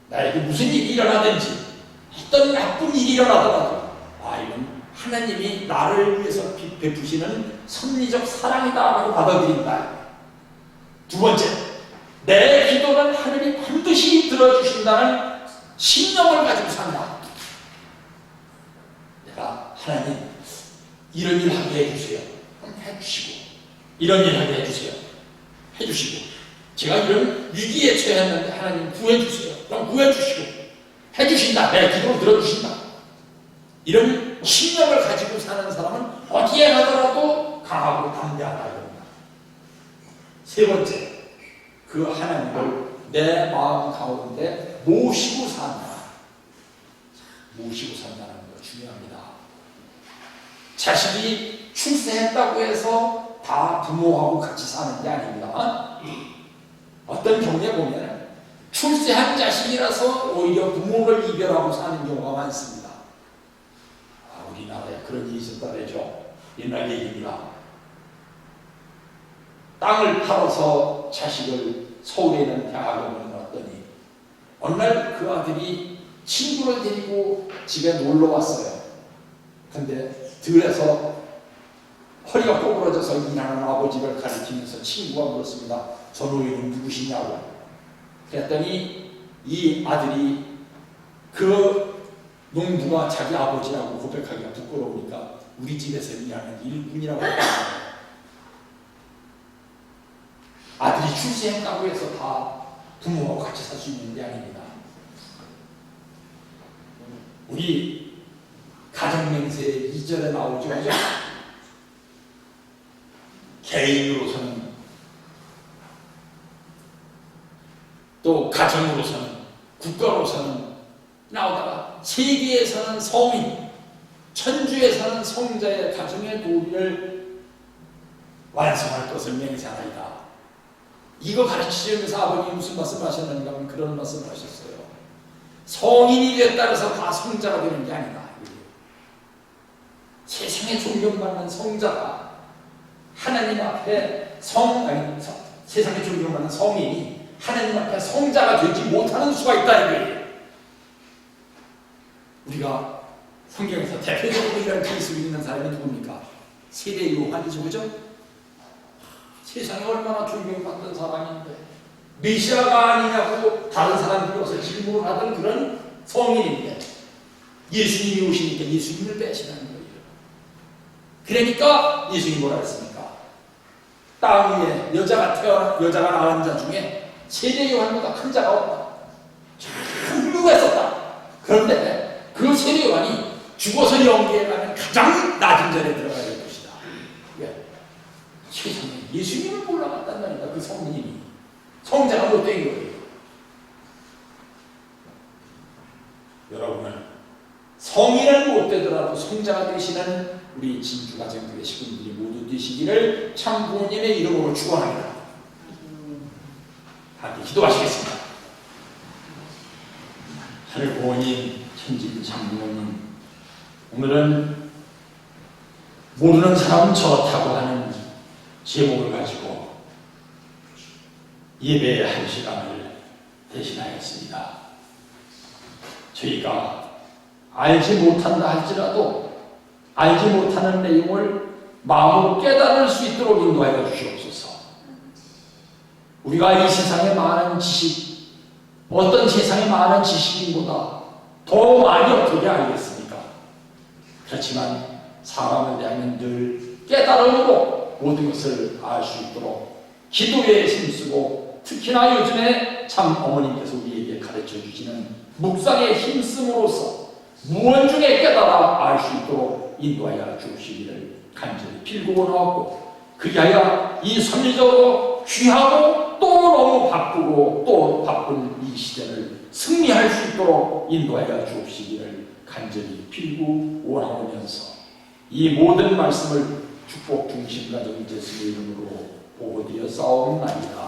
나에게 무슨 일이 일어나든지 어떤 나쁜 일이 일어나더라도 이건 하나님이 나를 위해서 베푸시는 섭리적 사랑이다라고 받아들인다. 두 번째, 내 기도는 하늘이 반드시 들어주신다는 신념을 가지고 산다. 내가 하나님 이런 일 하게 해주세요. 그럼 해주시고, 이런 일 하게 해주세요. 해주시고, 제가 이런 위기에 처했는데 하나님 구해주세요. 그럼 구해주시고, 해주신다. 내 기도를 들어주신다. 이런 신념을 가지고 사는 사람은 어디에 가더라도 강하고 담대하다. 세 번째, 그 하나님을 내 마음 가운데 모시고 산다. 모시고 산다는 거 중요합니다. 자식이 출세했다고 해서 다 부모하고 같이 사는 게 아닙니다. 어떤 경우에 보면 출세한 자식이라서 오히려 부모를 이별하고 사는 경우가 많습니다. 우리나라에 그런 일이 있었다래죠. 옛날 얘기입니다. 땅을 팔아서 자식을 서울에 있는 대학을 보내놨더니 어느 날 그 아들이 친구를 데리고 집에 놀러 왔어요. 근데 들에서 허리가 꼬부러져서 일하는 아버지를 가리키면서 친구가 물었습니다. 저 노인은 누구시냐고. 그랬더니 이 아들이 그 농부가 자기 아버지라고 고백하기가 부끄러우니까 우리 집에서 일하는 일꾼이라고 했거든요. 아들이 출세했다고 해서 다 부모하고 같이 살 수 있는 게 아닙니다. 우리 가정맹세 2절에 나오죠. 개인으로서는 또 가정으로서는 국가로서는 나오다가 세계에서는 성인, 천주에서는 성자의 가정의 도리를 완성할 것을 맹세하나이다. 이거 가르치면서 아버님이 무슨 말씀을 하셨는가 하면 그런 말씀을 하셨어요. 성인이 됐다 해서 다 성자가 되는 게 아니다. 세상에 존경받는 성자가 하나님 앞에 세상에 존경받는 성인이 하나님 앞에 성자가 되지 못하는 수가 있다 이거예요. 우리가 성경에서 대표적으로 이런 케이스를 있는 사람이 누굽니까? 세례 요한이죠, 그죠? 세상에 얼마나 존경받던 사람인데 메시아가 아니냐고 다른 사람들이 와서 질문을 하던 그런 성인인데 예수님이 오시니까 예수님을 빼시는 거예요. 그러니까 예수님이 뭐라 했습니까? 땅 위에 여자가 낳은 자 중에 세례 요한보다 큰 자가 없다. 참 훌륭했었다. 그런데 그 세례 요한이 죽어서 영계에 가면 가장 낮은 자리에 들어가야 될 것이다. 왜? 세상에 예수님을 몰라갔단다니까. 그 성인이 성자가 못된 거예요. 여러분은 성인은 못되더라도 성자가 되시는 우리 진주가정교회 식구들이 모두 되시기를 참 부모님의 이름으로 축원합니다. 함께 기도하시겠습니다. 하늘 부모님, 천진 참 부모님, 오늘은 모르는 사람 저렇다고 하는 제목을 가지고 예배의 한 시간을 대신하였습니다. 저희가 알지 못한다 할지라도 알지 못하는 내용을 마음으로 깨달을 수 있도록 인도하여 주시옵소서. 우리가 이 세상의 많은 지식, 어떤 세상의 많은 지식인보다 더 많이 어떻게 알겠습니까? 그렇지만 사람에 대한 늘 깨달음으로 모든 것을 알 수 있도록 기도에 힘쓰고, 특히나 요즘에 참 어머님께서 우리에게 가르쳐 주시는 묵상에 힘씀으로써 무언중에 깨달아 알 수 있도록 인도하여 주시기를 간절히 빌고 원하옵고, 그리하여 이 섭리적으로 귀하고 또 너무 바쁘고 또 바쁜 이 시대를 승리할 수 있도록 인도하여 주시기를 간절히 빌고 원하오면서 이 모든 말씀을 축복 중심 가정 예수의 이름으로 보고드려 싸움나이다.